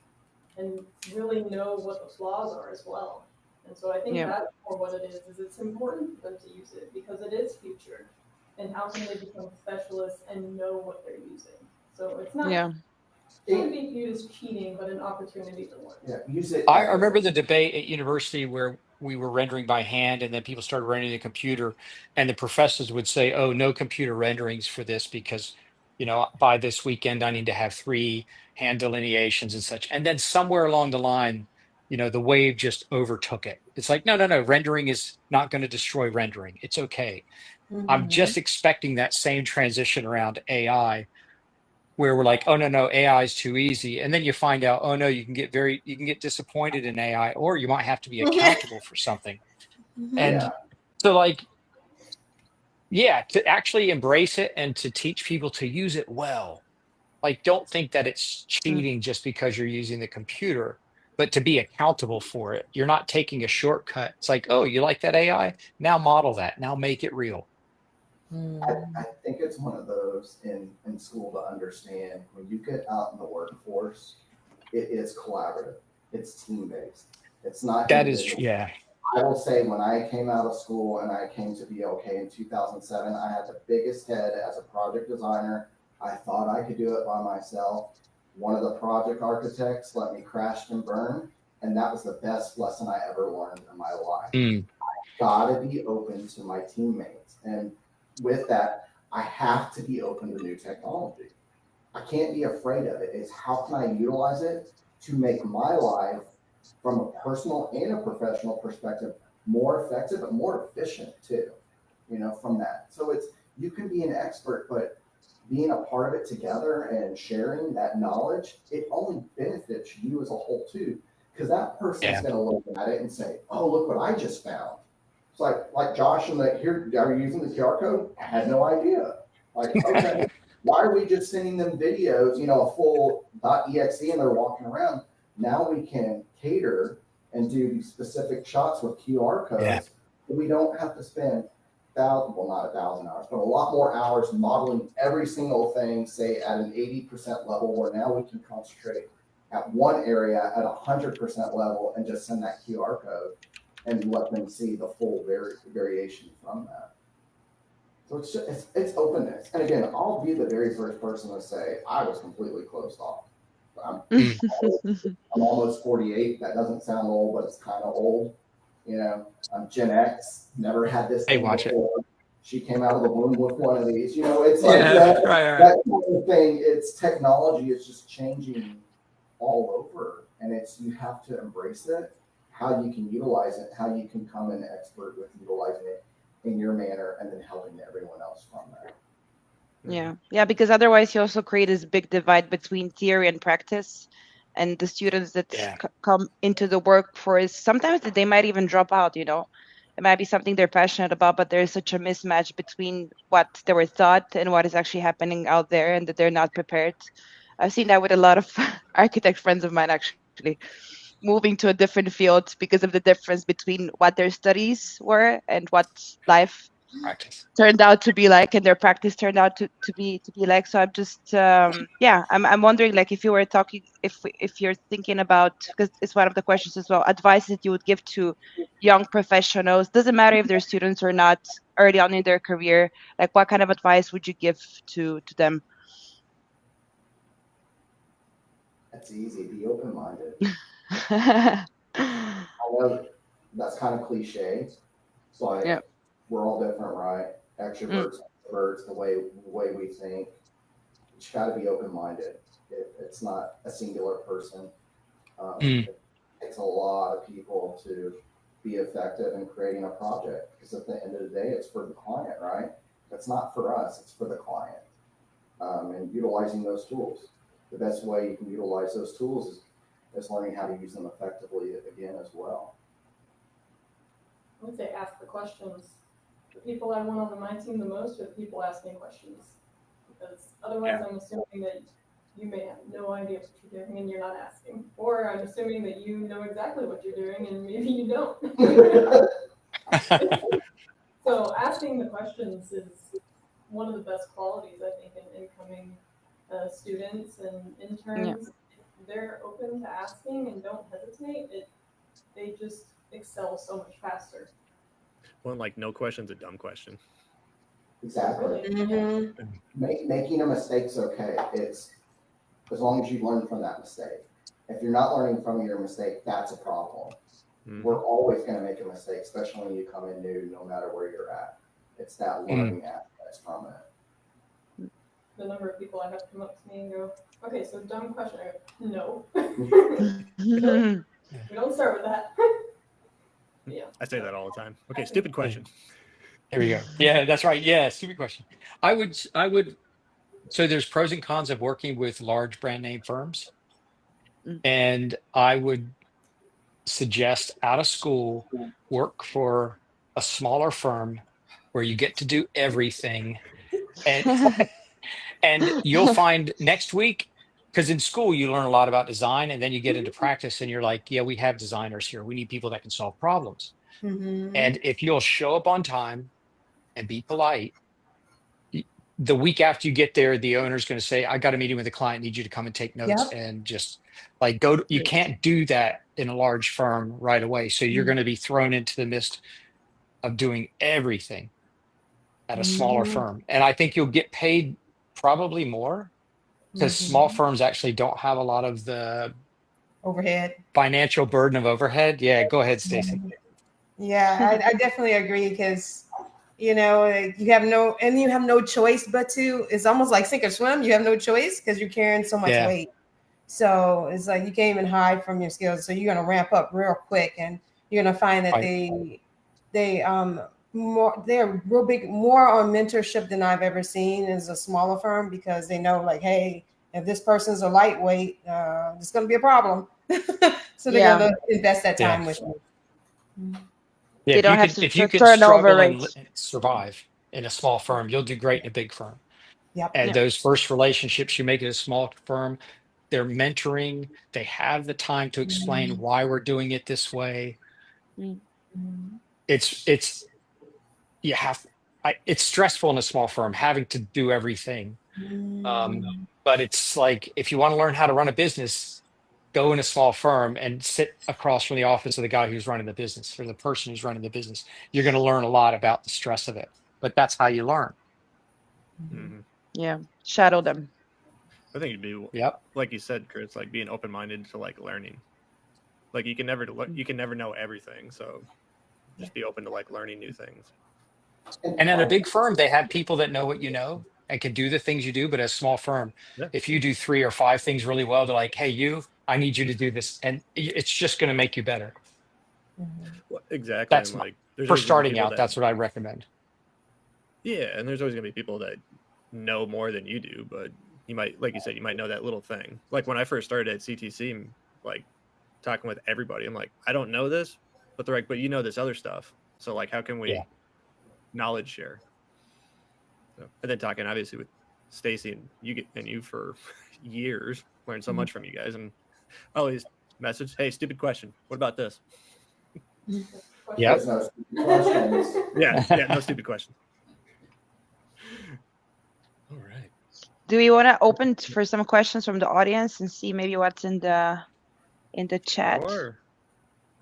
and really know what the flaws are as well. And so I think that's more what it is it's important for them to use it because it is future. And how can they become specialists and know what they're using? So it's not shouldn't be viewed as cheating, but an opportunity to learn. Yeah, use it. I remember the debate at university where we were rendering by hand and then people started rendering the computer and the professors would say, oh, no computer renderings for this because, by this weekend, I need to have 3 hand delineations and such. And then somewhere along the line, the wave just overtook it. It's like, no, rendering is not going to destroy rendering. It's okay. I'm just expecting that same transition around AI where we're like, oh no, AI is too easy. And then you find out, oh no, you can get disappointed in AI, or you might have to be accountable for something. And so to actually embrace it and to teach people to use it well. Like, don't think that it's cheating just because you're using the computer, but to be accountable for it. You're not taking a shortcut. It's like, oh, you like that AI? Now model that. Now make it real. I think it's one of those in school to understand when you get out in the workforce, it is collaborative. It's team-based. It's not. That is, yeah. I will say when I came out of school and I came to BOK in 2007, I had the biggest head as a project designer. I thought I could do it by myself. One of the project architects let me crash and burn, and that was the best lesson I ever learned in my life. I gotta be open to my teammates, and with that, I have to be open to new technology. I can't be afraid of it. It's how can I utilize it to make my life from a personal and a professional perspective more effective but more efficient too, from that. So you can be an expert, but being a part of it together and sharing that knowledge, it only benefits you as a whole too, because that person's going to look at it and say, oh, look what I just found. It's like Josh and here, are you using the QR code? I had no idea. Like, okay, why are we just sending them videos, a full .exe and they're walking around? Now we can cater and do these specific shots with QR codes. Yeah. We don't have to spend not 1,000 hours, but a lot more hours modeling every single thing, say at an 80% level, where now we can concentrate at one area at 100% level and just send that QR code and let them see the full variation from that. So it's openness. And again, I'll be the very first person to say I was completely closed off. I'm almost 48. That doesn't sound old, but it's kind of old. I'm Gen X. Never had this thing before. She came out of the womb with one of these. It's like that kind of thing. It's technology. It's just changing all over, and you have to embrace it. How you can utilize it, how you can come an expert with utilizing it in your manner, and then helping everyone else from there. Yeah, because otherwise you also create this big divide between theory and practice, and the students that come into the workforce, sometimes they might even drop out. It might be something they're passionate about, but there's such a mismatch between what they were taught and what is actually happening out there, and that they're not prepared. I've seen that with a lot of architect friends of mine, actually, moving to a different field because of the difference between what their studies were and what life turned out to be like, and their practice turned out to be like. So I'm just I'm wondering, like, if you were talking, if you're thinking about, because it's one of the questions as well, advice that you would give to young professionals, doesn't matter if they're students or not, early on in their career, like what kind of advice would you give to them? That's easy. Be open-minded. I know that's kind of cliche, but we're all different, right? Extroverts, introverts, the way we think. You just got to be open-minded. It's not a singular person. It takes a lot of people to be effective in creating a project, because at the end of the day, it's for the client, right? It's not for us, it's for the client. And utilizing those tools. The best way you can utilize those tools is learning how to use them effectively again as well. I would say ask the questions. The people I want on my team the most are the people asking questions. Because otherwise I'm assuming that you may have no idea what you're doing and you're not asking. Or I'm assuming that you know exactly what you're doing and maybe you don't. So asking the questions is one of the best qualities, I think, in incoming students and interns. If they're open to asking and don't hesitate, they just excel so much faster. Well, like no question's a dumb question. Exactly. Mm-hmm. Making a mistake's okay. It's as long as you learn from that mistake. If you're not learning from your mistake, that's a problem. Mm-hmm. We're always going to make a mistake, especially when you come in new, no matter where you're at. It's that learning aspect from it. The number of people I have come up to me and go, okay, so dumb question. I go, no. No. We don't start with that. Yeah. I say that all the time. Okay, stupid question. There we go. Yeah, that's right. Yeah, stupid question. I would. So there's pros and cons of working with large brand name firms. And I would suggest out of school, work for a smaller firm where you get to do everything. And you'll find next week, because in school you learn a lot about design and then you get into practice and you're like, yeah, we have designers here. We need people that can solve problems. Mm-hmm. And if you'll show up on time and be polite, the week after you get there, the owner's going to say, I got a meeting with a client, need you to come and take notes. And just like you can't do that in a large firm right away. So you're going to be thrown into the midst of doing everything at a smaller firm. And I think you'll get paid probably more because small firms actually don't have a lot of the overhead, financial burden of overhead. Yeah, go ahead, Stacey. Yeah, I definitely agree because, you have no choice but to. It's almost like sink or swim. You have no choice because you're carrying so much weight. So it's like you can't even hide from your skills. So you're gonna ramp up real quick, and you're gonna find that they're real big, more on mentorship than I've ever seen as a smaller firm because they know like, hey, if this person's a lightweight, it's gonna be a problem. So they're gonna invest that time with you. Yeah, they don't have to if you can turnover struggle rates. and survive in a small firm, you'll do great in a big firm. Yep. And those first relationships you make in a small firm, they're mentoring. They have the time to explain why we're doing it this way. It's stressful in a small firm having to do everything. But it's like if you want to learn how to run a business, go in a small firm and sit across from the office of the guy who's running the business or the person who's running the business. You're going to learn a lot about the stress of it, but that's how you learn. Yeah, shadow them. I think it'd be like you said, Chris, like being open-minded to like learning. Like you can never know everything, so just be open to like learning new things. And at a big firm, they have people that know what you know and can do the things you do. But as a small firm, if you do 3 or 5 things really well, they're like, hey, I need you to do this. And it's just going to make you better. Well, exactly. That's like for starting out. That's what I recommend. Yeah. And there's always going to be people that know more than you do, but you might, like you said, you might know that little thing. Like when I first started at CTC, like talking with everybody, I'm like, I don't know this, but they're like, but you know this other stuff. So like, how can we knowledge share? So, and then talking obviously with Stacey and you for years, learned so much from you guys, and I always message, hey, stupid question. What about this? Yeah. No stupid questions. All right. Do we want to open for some questions from the audience and see maybe what's in the chat? Sure.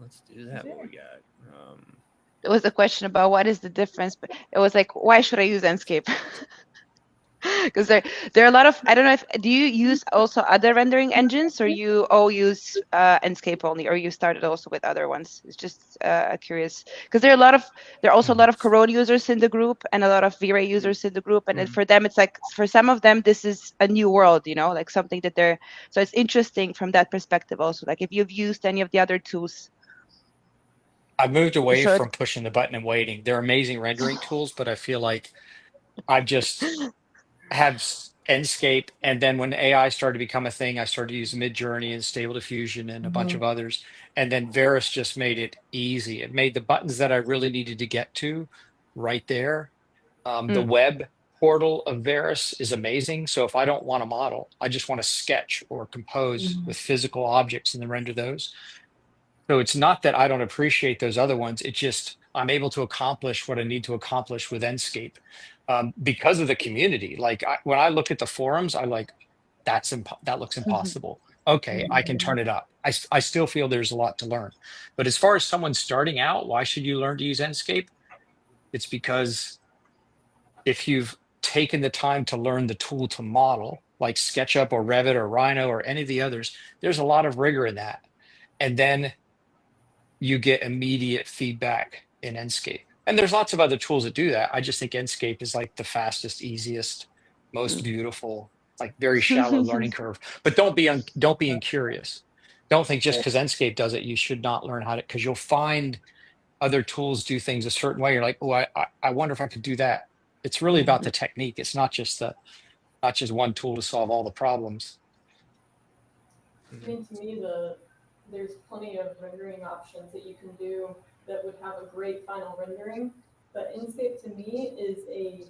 Let's do that. What we got? It was a question about what is the difference, but it was like, why should I use Enscape? Because there are a lot of, I don't know do you use also other rendering engines, or you all use Enscape only, or you started also with other ones? It's just curious because there are also a lot of Corona users in the group and a lot of V-Ray users in the group, and for them it's like, for some of them this is a new world, like something that so it's interesting from that perspective also, like if you've used any of the other tools. I moved away from pushing the button and waiting. They're amazing rendering tools, but I feel like I've just have Enscape, and then when AI started to become a thing, I started to use Midjourney and Stable Diffusion and a bunch of others, and then Veris just made it easy. It made the buttons that I really needed to get to right there. The web portal of Veris is amazing. So if I don't want a model, I just want to sketch or compose with physical objects and then render those. So it's not that I don't appreciate those other ones. It's just I'm able to accomplish what I need to accomplish with Enscape. because of the community. Like when I look at the forums, I like, that looks Mhm. impossible. Okay, I can turn it up. I still feel there's a lot to learn. But as far as someone starting out, why should you learn to use Enscape? It's because if you've taken the time to learn the tool to model, like SketchUp or Revit or Rhino or any of the others, there's a lot of rigor in that. And then you get immediate feedback in Enscape. And there's lots of other tools that do that. I just think Enscape is like the fastest, easiest, most beautiful, like very shallow learning curve. But don't be incurious. Don't think just because Enscape does it, you should not learn how to, because you'll find other tools do things a certain way. You're like, oh, I wonder if I could do that. It's really about the technique. It's not just one tool to solve all the problems. I mean, to me, there's plenty of rendering options that you can do that would have a great final rendering. But Enscape to me is a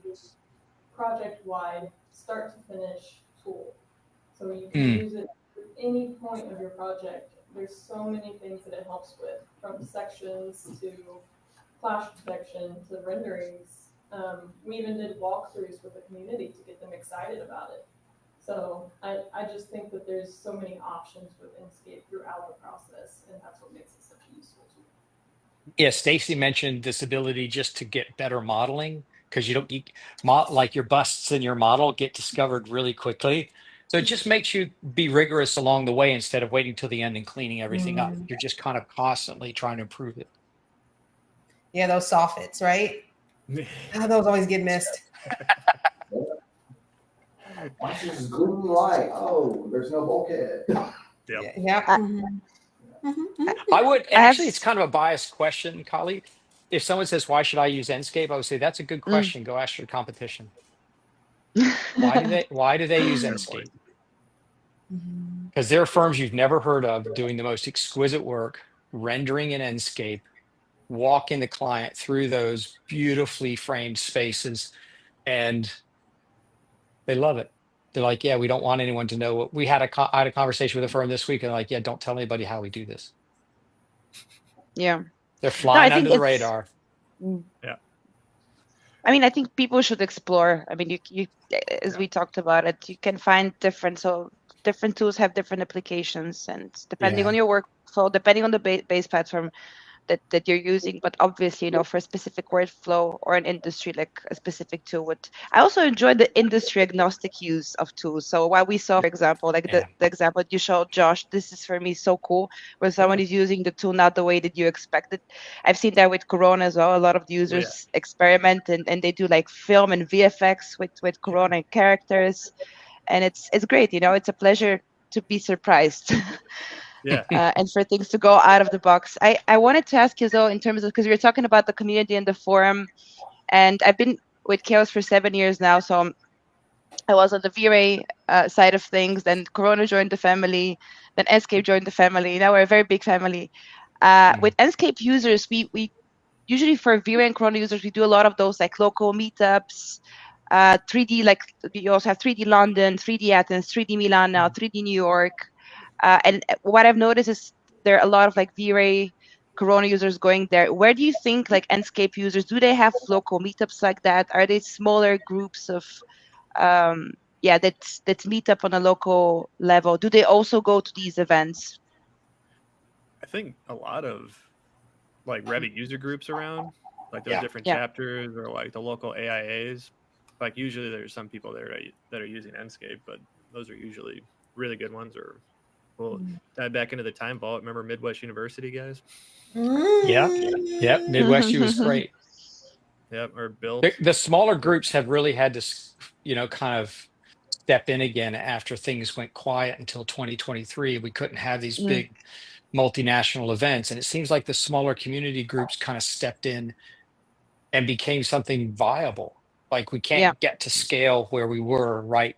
project-wide, start to finish tool. So you can use it at any point of your project. There's so many things that it helps with, from sections to clash detection to renderings. We even did walkthroughs with the community to get them excited about it. So I just think that there's so many options with Enscape throughout the process, and that's what makes it such a useful tool. Yeah, Stacey mentioned this ability just to get better modeling, because like your busts in your model get discovered really quickly. So it just makes you be rigorous along the way instead of waiting till the end and cleaning everything up. You're just kind of constantly trying to improve it. Yeah, those soffits, right? Those always get missed. This is green light. Oh, there's no bulkhead. Yeah. I would actually, it's kind of a biased question, Kali. If someone says, why should I use Enscape? I would say, that's a good question. Go ask your competition. Why do they use Enscape? Because there are firms you've never heard of doing the most exquisite work, rendering in Enscape, walking the client through those beautifully framed spaces, and they love it. They're like, yeah, we don't want anyone to know. I had a conversation with a firm this week, and they're like, yeah, don't tell anybody how we do this. Yeah. They're flying under the radar. Yeah. I mean, I think people should explore. I mean, you as we talked about it, you can find different tools have different applications, and depending on your workflow, depending on the base platform that you're using, but obviously, for a specific workflow or an industry, like a specific tool would. I also enjoy the industry agnostic use of tools. So while we saw, for example, like the example you showed, Josh, this is for me so cool, where someone is using the tool not the way that you expected. I've seen that with Corona as well. A lot of the users experiment and they do like film and VFX with Corona characters, and it's great. It's a pleasure to be surprised. And for things to go out of the box. I wanted to ask you though, in terms of, because we were talking about the community and the forum, and I've been with Chaos for 7 years now, so I was on the V-Ray side of things, then Corona joined the family, then Enscape joined the family. Now we're a very big family. With Enscape users, we usually, for V-Ray and Corona users, we do a lot of those like local meetups, 3D, like we also have 3D London, 3D Athens, 3D Milan now, 3D New York. And what I've noticed is there are a lot of like V-Ray Corona users going there. Where do you think like Enscape users, do they have local meetups like that? Are they smaller groups of that meet up on a local level? Do they also go to these events? I think a lot of like Revit user groups around, like those different chapters or like the local AIAs. Like usually there's some people there that are using Enscape, but those are usually really good ones. Or we'll dive back into the time vault. Remember Midwest University, guys? Yep. Midwest U was great. Yep. Or Built. The smaller groups have really had to, kind of step in again after things went quiet until 2023. We couldn't have these big multinational events. And it seems like the smaller community groups kind of stepped in and became something viable. Like we can't get to scale where we were right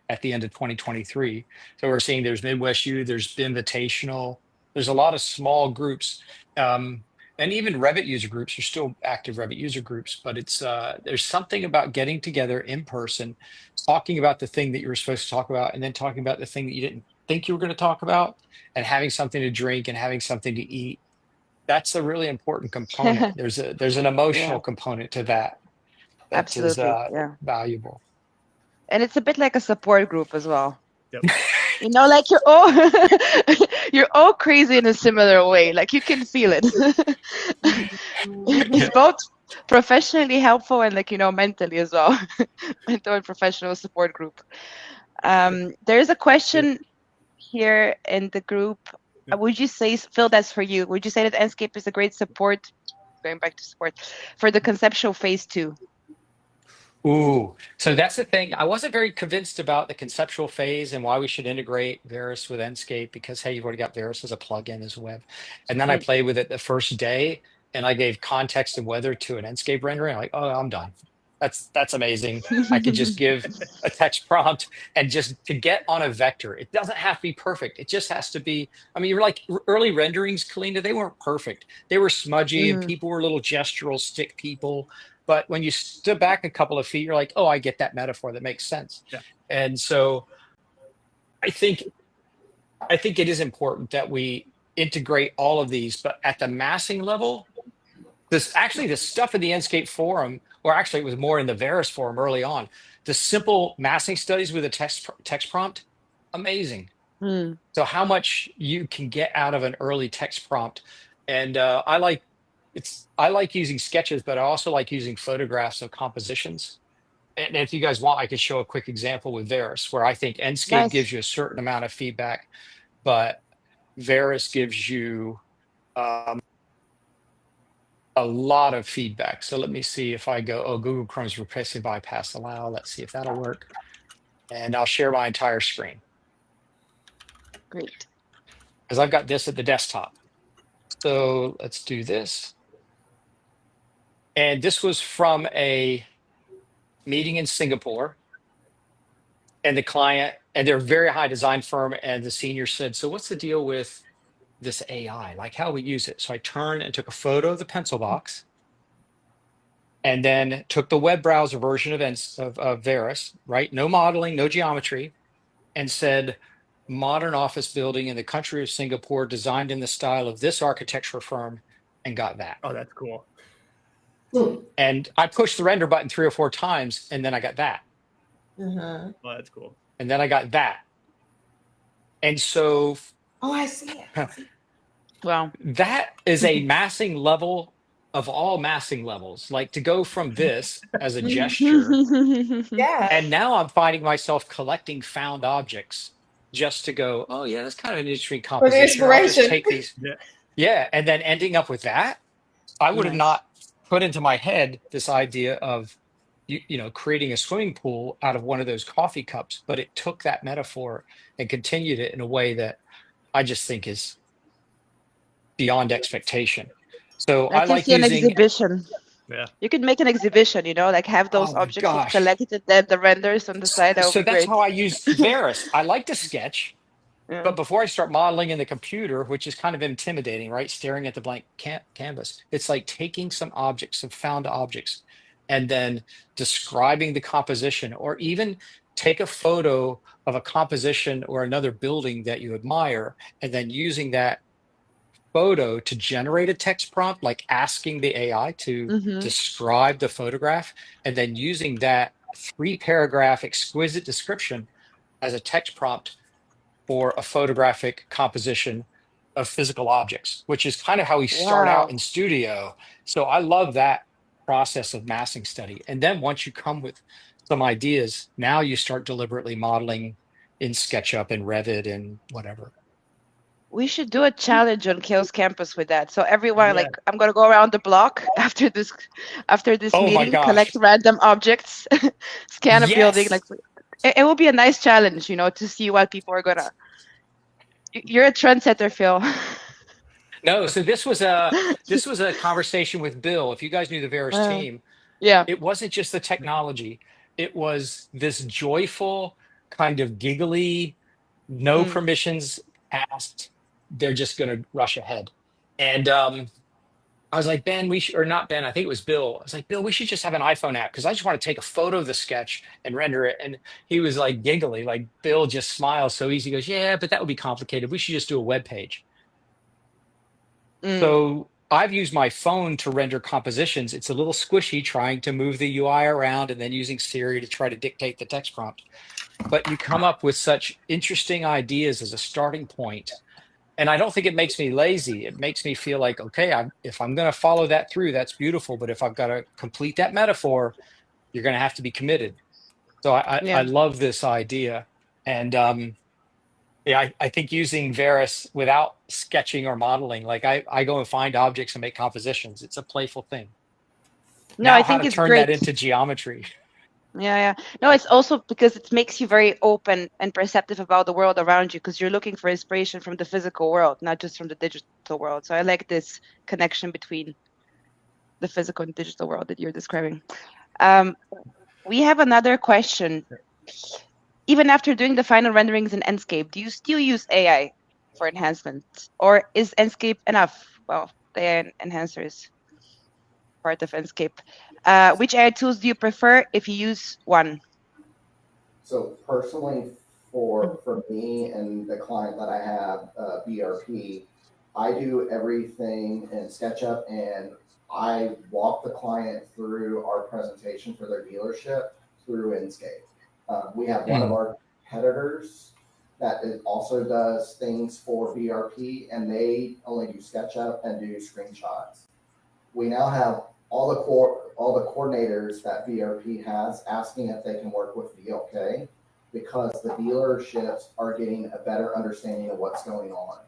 at the end of 2023. So we're seeing there's Midwest U, there's Invitational, there's a lot of small groups. And even Revit user groups are still active Revit user groups, but it's there's something about getting together in person, talking about the thing that you were supposed to talk about, and then talking about the thing that you didn't think you were going to talk about, and having something to drink and having something to eat. That's a really important component. There's an emotional component to that. Absolutely. Yeah. Valuable. And it's a bit like a support group as well. Yep. You know, like you're all you're all crazy in a similar way. Like you can feel it. It's both professionally helpful and like, mentally as well. Mental and professional support group. There's a question here in the group. Would you say, Phil, that's for you. Would you say that Enscape is a great support, going back to support, for the conceptual phase 2? Ooh, so that's the thing. I wasn't very convinced about the conceptual phase and why we should integrate Varus with Enscape because, hey, you've already got Varus as a plugin as a web. And then I played with it the first day and I gave context and weather to an Enscape rendering. I'm like, oh, I'm done. That's amazing. I could just give a text prompt and just to get on a vector. It doesn't have to be perfect. It just has to be. I mean, you're like early renderings, Kalina, they weren't perfect. They were smudgy and people were little gestural stick people. But when you stood back a couple of feet, you're like, oh, I get that metaphor. That makes sense. Yeah. And so I think it is important that we integrate all of these, but at the massing level, the stuff in the Enscape forum, or actually it was more in the Varus forum early on, the simple massing studies with a text prompt, amazing. So how much you can get out of an early text prompt. And I like using sketches, but I also like using photographs of compositions. And if you guys want, I could show a quick example with Varus, where I think Enscape gives you a certain amount of feedback, but Varus gives you a lot of feedback. So let me see if I go, Google Chrome's replacing bypass allow. Let's see if that'll work. And I'll share my entire screen. Great. Because I've got this at the desktop. So let's do this. And this was from a meeting in Singapore. And the client, and they're a very high design firm, and the senior said, so what's the deal with this AI? Like, how do we use it? So I turned and took a photo of the pencil box and then took the web browser version of Varus, right? No modeling, no geometry, and said, modern office building in the country of Singapore designed in the style of this architecture firm, and got that. Oh, that's cool. And I pushed the render button 3 or 4 times, and then I got that. Oh, that's cool. And then I got that. And so, I see it. Wow. That is a massing level of all massing levels. Like to go from this as a gesture, Yeah. and now I'm finding myself collecting found objects just to go, oh yeah, that's kind of an interesting composition. inspiration. I'll just take these. Yeah, and then ending up with that, I would have not put into my head this idea of creating a swimming pool out of one of those coffee cups, but it took that metaphor and continued it in a way that I just think is beyond expectation. So I like using an exhibition. Yeah, you could make an exhibition, like have those objects collected, then the renders on the side. So that's how I use Varus. I like to sketch, but before I start modeling in the computer, which is kind of intimidating, right? Staring at the blank canvas, it's like taking some objects, some found objects, and then describing the composition, or even take a photo of a composition or another building that you admire, and then using that photo to generate a text prompt, like asking the AI to describe the photograph, and then using that 3-paragraph exquisite description as a text prompt for a photographic composition of physical objects, which is kind of how we start out in studio. So I love that process of massing study. And then once you come with some ideas, now you start deliberately modeling in SketchUp and Revit and whatever. We should do a challenge on Chaos Campus with that. So everyone, I'm gonna go around the block after this meeting, collect random objects, scan a building. It will be a nice challenge, to see what people are gonna. You're a trendsetter, Phil. No, so this was a conversation with Bill. If you guys knew the Varus team, it wasn't just the technology. It was this joyful, kind of giggly, no permissions asked. They're just going to rush ahead. And I was like, Ben, or not Ben, I think it was Bill. I was like, Bill, we should just have an iPhone app because I just want to take a photo of the sketch and render it. And he was like giggly, like Bill just smiles so easy. He goes, yeah, but that would be complicated. We should just do a web page. So I've used my phone to render compositions. It's a little squishy trying to move the UI around and then using Siri to try to dictate the text prompt. But you come up with such interesting ideas as a starting point. And I don't think it makes me lazy. It makes me feel like, okay, if I'm going to follow that through, that's beautiful. But if I've got to complete that metaphor, you're going to have to be committed. So I love this idea. And yeah, I think using Varus without sketching or modeling, like I go and find objects and make compositions. It's a playful thing. No, Now I how think to it's turn that great. into geometry. Yeah. No, it's also because it makes you very open and perceptive about the world around you, because you're looking for inspiration from the physical world, not just from the digital world. So I like this connection between the physical and digital world that you're describing. We have another question. Even after doing the final renderings in Enscape, do you still use AI for enhancement, or is Enscape enough? Well, the AI enhancer is part of Enscape. Which AI tools do you prefer if you use one? So personally, for me and the client that I have, BRP, I do everything in SketchUp, and I walk the client through our presentation for their dealership through Enscape. We have one of our competitors that also does things for BRP, and they only do SketchUp and do screenshots. We now have all the coordinators that BRP has asking if they can work with VLK, because the dealerships are getting a better understanding of what's going on.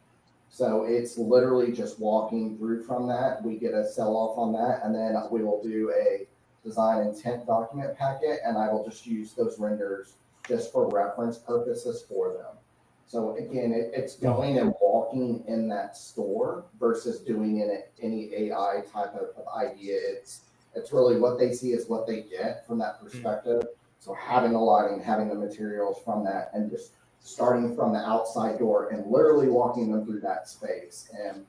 So it's literally just walking through from that. We get a sell off on that, and then we will do a design intent document packet, and I will just use those renders just for reference purposes for them. So again, it's going and walking in that store versus doing any AI type of idea. It's really what they see is what they get from that perspective. So having the lighting, having the materials from that, and just starting from the outside door and literally walking them through that space. And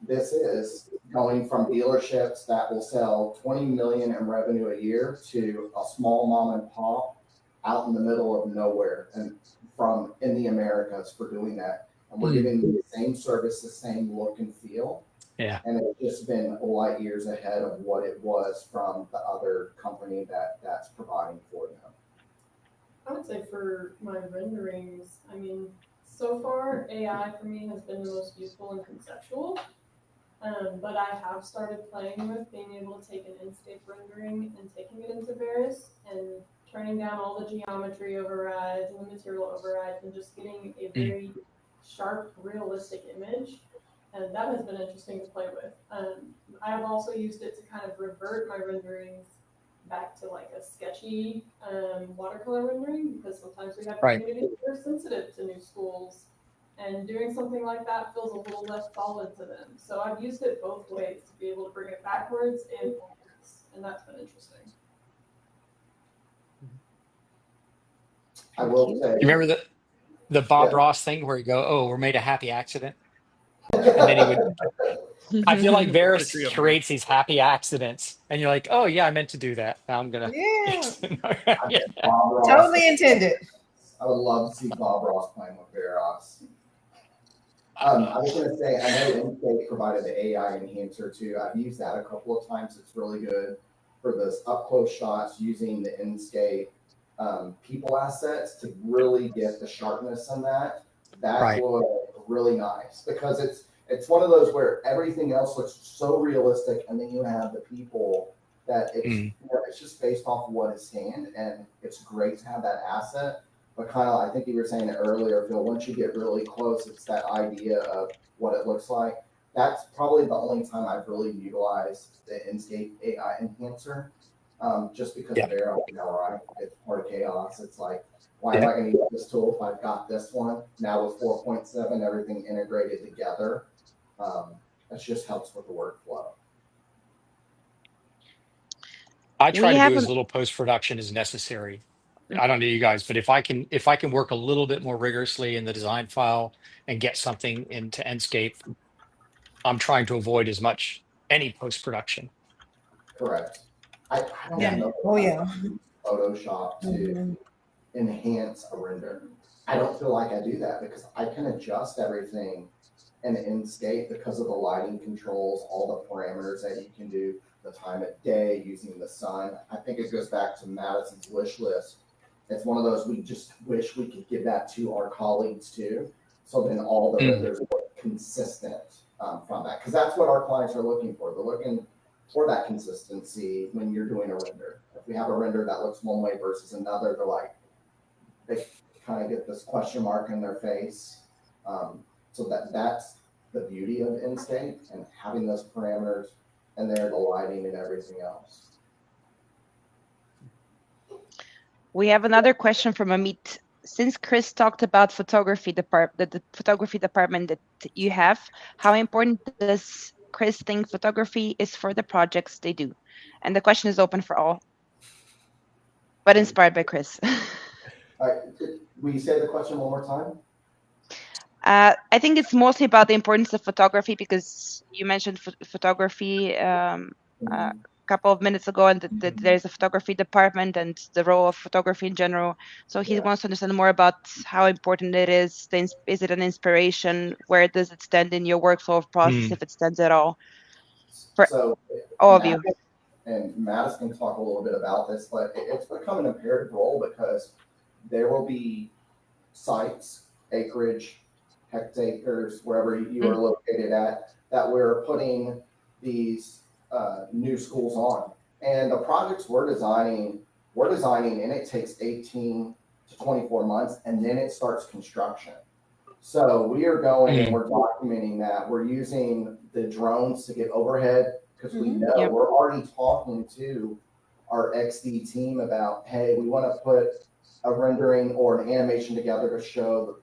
this is going from dealerships that will sell 20 million in revenue a year to a small mom and pop out in the middle of nowhere and from in the Americas for doing that. And we're giving them the same service, the same look and feel. Yeah. And it's just been light years ahead of what it was from the other company that's providing for them. I would say for my renderings, I mean, so far AI for me has been the most useful and conceptual. But I have started playing with being able to take an Enscape rendering and taking it into Varus and turning down all the geometry overrides and the material overrides and just getting a very sharp, realistic image. And that has been interesting to play with. I have also used it to kind of revert my renderings back to like a sketchy watercolor rendering, because sometimes we have communities that are sensitive to new schools, and doing something like that feels a little less solid to them. So I've used it both ways to be able to bring it backwards and forwards, and that's been interesting. I will say, You remember the Bob Ross thing where you go, "Oh, we're made a happy accident," and then he would. I feel like Varus creates these happy accidents, and you're like, "Oh yeah, I meant to do that. Now I'm gonna." Totally intended. I would love to see Bob Ross playing with Varus. I was going to say, I know Enscape provided the AI enhancer too. I've used that a couple of times. It's really good for those up close shots using the Enscape people assets to really get the sharpness in that. That will really nice, because it's one of those where everything else looks so realistic, and then you have the people that it's just based off of what is scanned, and it's great to have that asset. But kind of, I think you were saying it earlier, Phil, once you get really close, it's that idea of what it looks like. That's probably the only time I've really utilized the Enscape AI enhancer, just because of Arrow, right? It's part of chaos. It's like, why am I going to use this tool if I've got this one? Now with 4.7, everything integrated together. It just helps with the workflow. I try to do as little post-production as necessary. I don't know you guys, but if I can work a little bit more rigorously in the design file and get something into Enscape, I'm trying to avoid as much any post-production. Correct. I don't know. Photoshop to enhance a render. I don't feel like I do that, because I can adjust everything in Enscape because of the lighting controls, all the parameters that you can do, the time of day, using the sun. I think it goes back to Madison's wish list. It's one of those, we just wish we could give that to our colleagues too. So then all the renders are consistent from that. Because that's what our clients are looking for. They're looking for that consistency when you're doing a render. If we have a render that looks one way versus another, they kind of get this question mark in their face. So that's the beauty of Enscape and having those parameters and there, the lighting and everything else. We have another question from Amit. Since Chris talked about the photography department that you have, how important does Chris think photography is for the projects they do? And the question is open for all, but inspired by Chris. Will you say the question one more time? I think it's mostly about the importance of photography, because you mentioned photography a couple of minutes ago, and that there's a photography department and the role of photography in general. So he wants to understand more about how important it is. Is it an inspiration? Where does it stand in your workflow of process, if it stands at all? For all of you. And Madison can talk a little bit about this, but it's become an imperative role because there will be sites, acreage, hectares, wherever you are located at, that we're putting these new schools on. And the projects we're designing, and it takes 18 to 24 months, and then it starts construction. So we are going and we're documenting that. We're using the drones to get overhead, because we know we're already talking to our XD team about, hey, we want to put a rendering or an animation together to show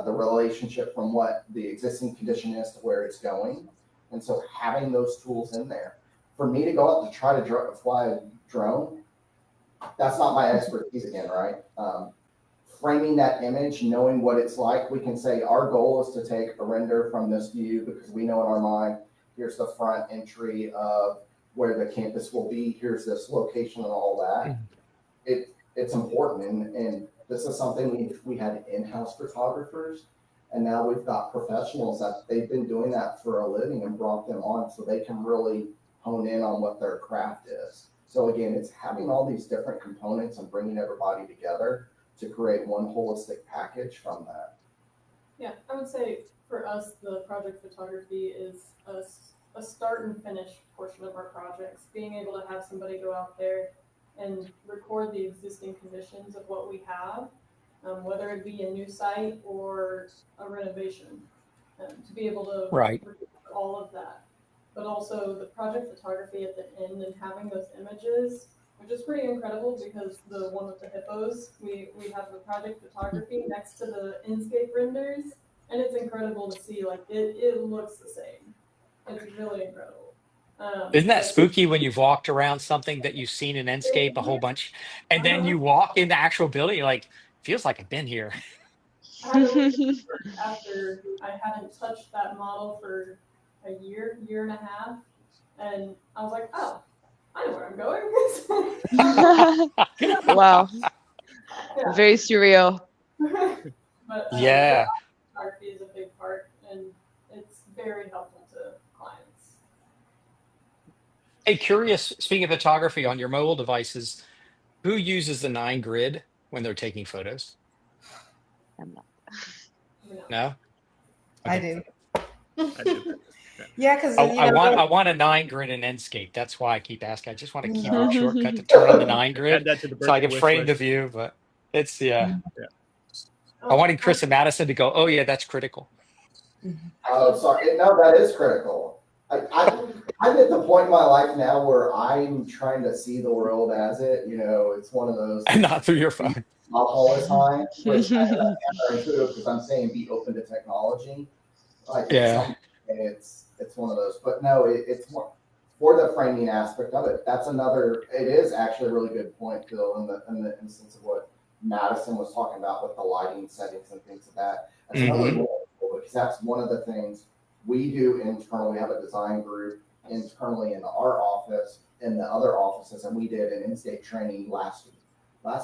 the relationship from what the existing condition is to where it's going. And so having those tools in there, for me to go out to try to fly a drone, that's not my expertise again, right? Framing that image, knowing what it's like, we can say our goal is to take a render from this view, because we know in our mind, here's the front entry of where the campus will be, here's this location and all that. It's important, and this is something we had in-house photographers, and now we've got professionals that they've been doing that for a living and brought them on so they can really hone in on what their craft is. So again, it's having all these different components and bringing everybody together to create one holistic package from that. Yeah, I would say for us, the project photography is a start and finish portion of our projects. Being able to have somebody go out there and record the existing conditions of what we have, whether it be a new site or a renovation, to be able to record all of that. But also the project photography at the end and having those images, which is pretty incredible, because the one with the hippos, we have the project photography next to the Enscape renders, and it's incredible to see, like, it looks the same. It's really incredible. Isn't that spooky when you've walked around something that you've seen in Enscape a whole bunch, and then you walk in the actual building, you're like, feels like I've been here. After I hadn't touched that model for a year and a half, and I was like, oh, I know where I'm going. Wow. Yeah. Very surreal. But yeah, photography is a big part, and it's very helpful to clients. Hey, curious, speaking of photography on your mobile devices, who uses the 9 grid when they're taking photos? I'm not. No? Okay. I do. Yeah, because I want a 9 grid in Enscape. That's why I keep asking. I just want to keep a shortcut to turn on the 9 grid so I can frame the view. But it's I wanted Chris and Madison to go, oh yeah, that's critical. Oh, sorry. No, that is critical. I'm at the point in my life now where I'm trying to see the world as it. It's one of those. And not through your phone. All the time, which is counterintuitive, because I'm saying be open to technology. It's one of those. But no, it's more for the framing aspect of it. That's another. It is actually a really good point, Phil, in the instance of what Madison was talking about with the lighting settings and things like that. That's another role, because that's one of the things we do internally. We have a design group internally in our office, in the other offices, and we did an Enscape training last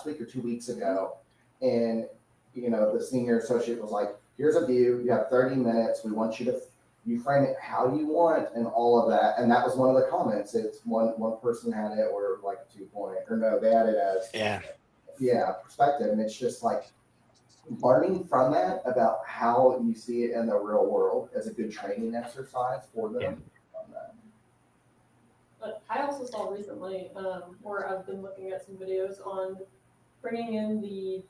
week or 2 weeks ago. And the senior associate was like, here's a view, you have 30 minutes, we want you to you frame it how you want and all of that. And that was one of the comments. It's one person had it or like a 2 point, or no, they had it as perspective. And it's just like learning from that about how you see it in the real world as a good training exercise for them. But I also saw recently where I've been looking at some videos on bringing in the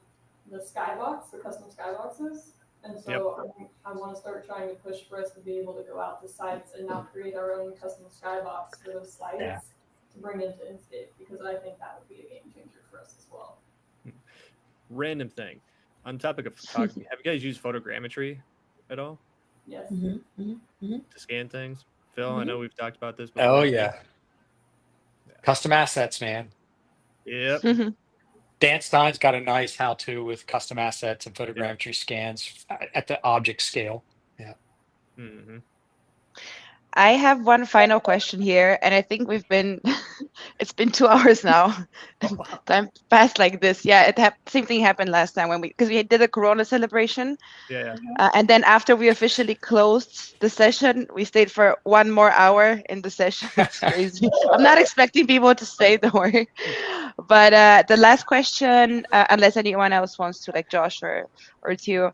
skybox, the custom skyboxes. And so I want to start trying to push for us to be able to go out to sites and now create our own custom skybox for those sites to bring into Enscape, because I think that would be a game changer for us as well. Random thing. On topic of photography, have you guys used photogrammetry at all? Yes. To scan things? Phil, I know we've talked about this before. Oh, yeah. Custom assets, man. Yep. Dan Stein's got a nice how-to with custom assets and photogrammetry scans at the object scale. Yeah. I have one final question here, and I think it's been 2 hours now. Time passed like this. Yeah, same thing happened last time because we did a Corona celebration. And then after we officially closed the session, we stayed for 1 more hour in the session. It's crazy. I'm not expecting people to stay, don't worry. But the last question, unless anyone else wants to, like Josh or Theo,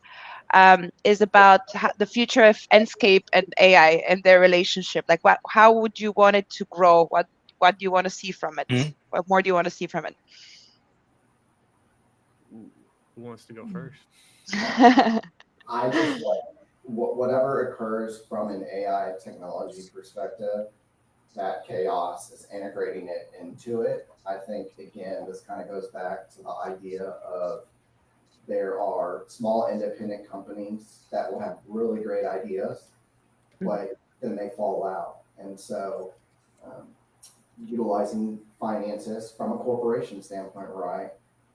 is about the future of Enscape and AI and their relationship. Like, how would you want it to grow? What do you want to see from it? What more do you want to see from it? Who wants to go first? I just like whatever occurs from an AI technology perspective, that chaos is integrating it into it. I think, again, this kind of goes back to the idea of there are small independent companies that will have really great ideas, but then they fall out. And so utilizing finances from a corporation standpoint, right?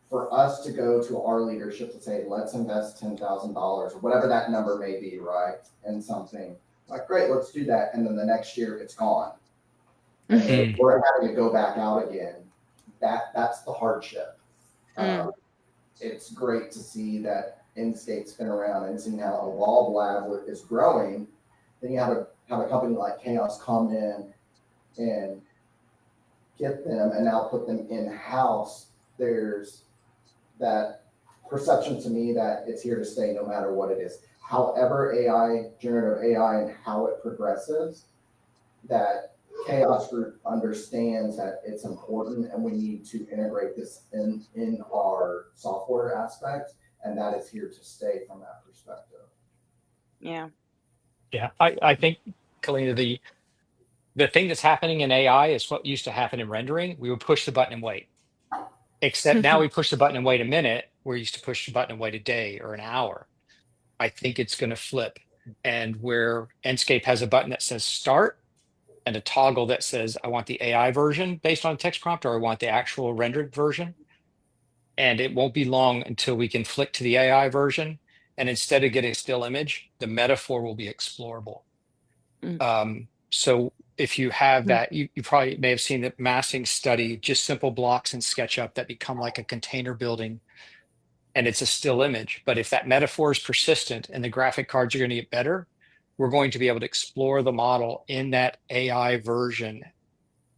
For us to go to our leadership to say, let's invest $10,000 or whatever that number may be, right? And something like, great, let's do that. And then the next year it's gone. And we're having to go back out again. That's the hardship. It's great to see that Enscape's been around and seeing how Evolve Lab is growing. Then you have a company like Chaos come in and get them and now put them in-house. There's that perception to me that it's here to stay no matter what it is. However generative AI and how it progresses, that Chaos Group understands that it's important and we need to integrate this in our software aspect, and that is here to stay from that perspective. Yeah, I think, Kalina, the thing that's happening in AI is what used to happen in rendering. We would push the button and wait. Except now we push the button and wait a minute. We're used to push the button and wait a day or an hour. I think it's going to flip. And where Enscape has a button that says start and a toggle that says, I want the AI version based on a text prompt, or I want the actual rendered version. And it won't be long until we can flick to the AI version. And instead of getting a still image, the metaphor will be explorable. So if you have that, you probably may have seen the massing study, just simple blocks in SketchUp that become like a container building, and it's a still image. But if that metaphor is persistent and the graphic cards are going to get better, we're going to be able to explore the model in that AI version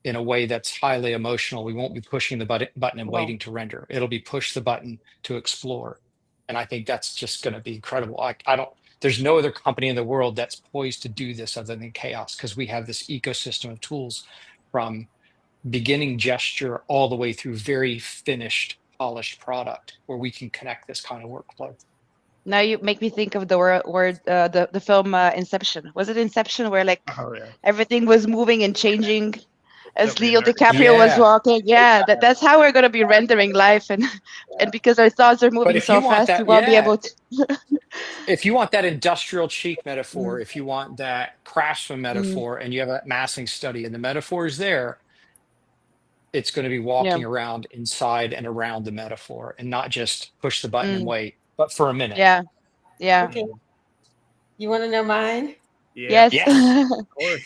in a way that's highly emotional. We won't be pushing the button and waiting to render. It'll be push the button to explore. And I think that's just going to be incredible. There's no other company in the world that's poised to do this other than Chaos, because we have this ecosystem of tools from beginning gesture all the way through very finished, polished product where we can connect this kind of workflow. Now you make me think of the the film Inception. Was it Inception where everything was moving and changing as Leo DiCaprio was walking? Yeah, that's how we're going to be rendering life, and because our thoughts are moving so fast, we won't be able to. If you want that industrial cheek metaphor, if you want that craftsman metaphor, and you have a massing study and the metaphor is there, it's going to be walking around inside and around the metaphor and not just push the button and wait, but for a minute. Yeah. Okay. You want to know mine? Yes. Of course.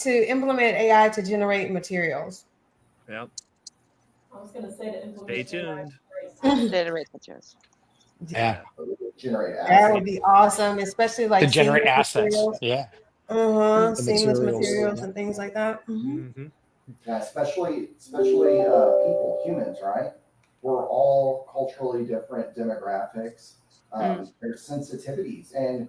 To implement AI to generate materials. Yep. I was going to say to implement. Stay tuned. Generate materials. Yeah. generate assets. That would be awesome, especially like To generate seamless assets. materials. Yeah. Seamless materials Yeah. and things like that. Yeah, especially people, humans, right? We're all culturally different demographics. There's sensitivities, and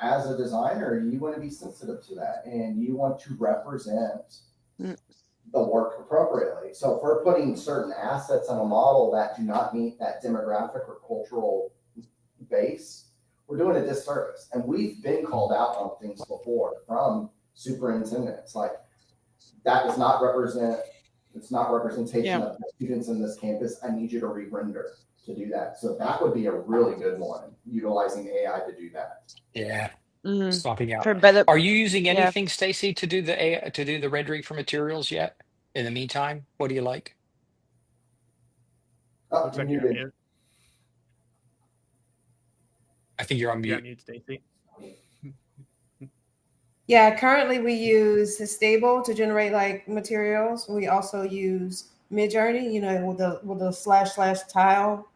as a designer, you want to be sensitive to that, and you want to represent the work appropriately. So if we're putting certain assets in a model that do not meet that demographic or cultural base, we're doing a disservice. And we've been called out on things before from superintendents, like that does not represent, it's not representation of the students in this campus. I need you to re-render to do that. So that would be a really good one, utilizing AI to do that. Yeah. Swapping out. Are you using anything, Stacey, to do the rendering for materials yet? In the meantime, what do you like? Looks like you're on mute. I think you're on mute. You're on mute, Stacey. Yeah, currently we use Stable to generate like materials. We also use Midjourney, with the / tile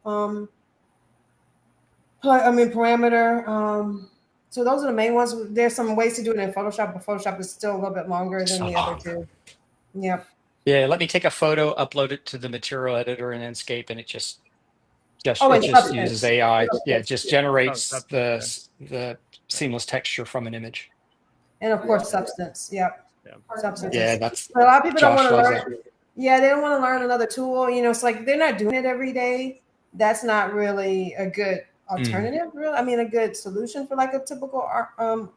parameter. So those are the main ones. There's some ways to do it in Photoshop, but Photoshop is still a little bit longer than the other two. Yep. Yeah, let me take a photo, upload it to the material editor in Enscape, and it just uses AI. Yeah, it just generates the seamless texture from an image. And of course, Substance. Yep. Substance. Yeah, that's a lot of people don't want to learn. Yeah, they don't want to learn another tool. It's like they're not doing it every day. That's not really a good alternative, really. I mean, a good solution for like a typical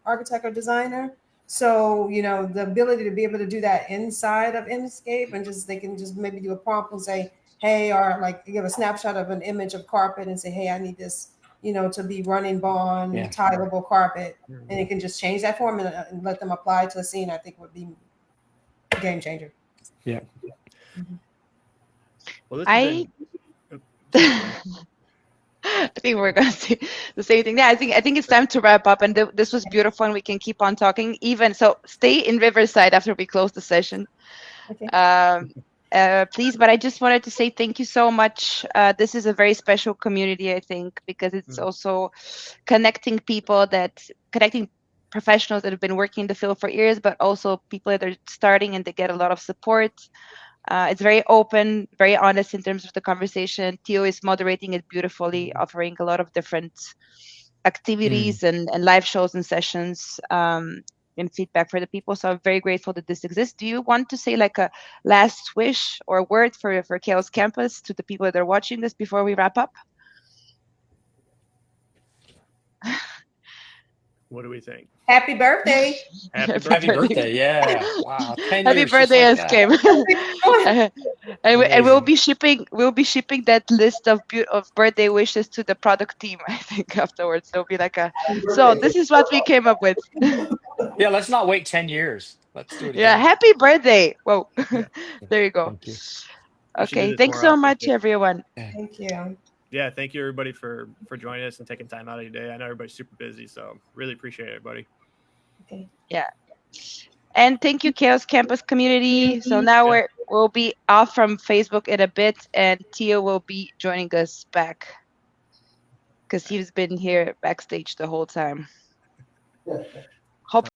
architect or designer. So, the ability to be able to do that inside of Enscape and they can just maybe do a prompt and say, hey, or like give a snapshot of an image of carpet and say, hey, I need this, to be running bond, tileable carpet. And it can just change that form and let them apply to the scene, I think would be a game changer. Yeah. Well, I think we're going to say the same thing. Yeah, I think it's time to wrap up. And this was beautiful, and we can keep on talking. So stay in Riverside after we close the session, please. But I just wanted to say thank you so much. This is a very special community, I think, because it's also connecting professionals that have been working in the field for years, but also people that are starting and they get a lot of support. It's very open, very honest in terms of the conversation. Theo is moderating it beautifully, offering a lot of different activities and live shows and sessions and feedback for the people. So I'm very grateful that this exists. Do you want to say like a last wish or a word for Chaos Campus to the people that are watching this before we wrap up? What do we think? Happy birthday. Happy birthday. Yeah. Wow. 10 Happy years birthday, Enscape. And we'll be shipping that list of birthday wishes to the product team, I think, afterwards. There'll be like so this is what we came up with. Yeah, let's not wait 10 years. Let's do it again. Yeah, happy birthday. Whoa. There you go. Thank you. Okay, thanks so much, everyone. Thank you. Yeah, thank you everybody for joining us and taking time out of your day. I know everybody's super busy, so really appreciate everybody. Okay. Yeah. And thank you, Chaos Campus community. So now we'll be off from Facebook in a bit, and Theo will be joining us back because he's been here backstage the whole time. Hope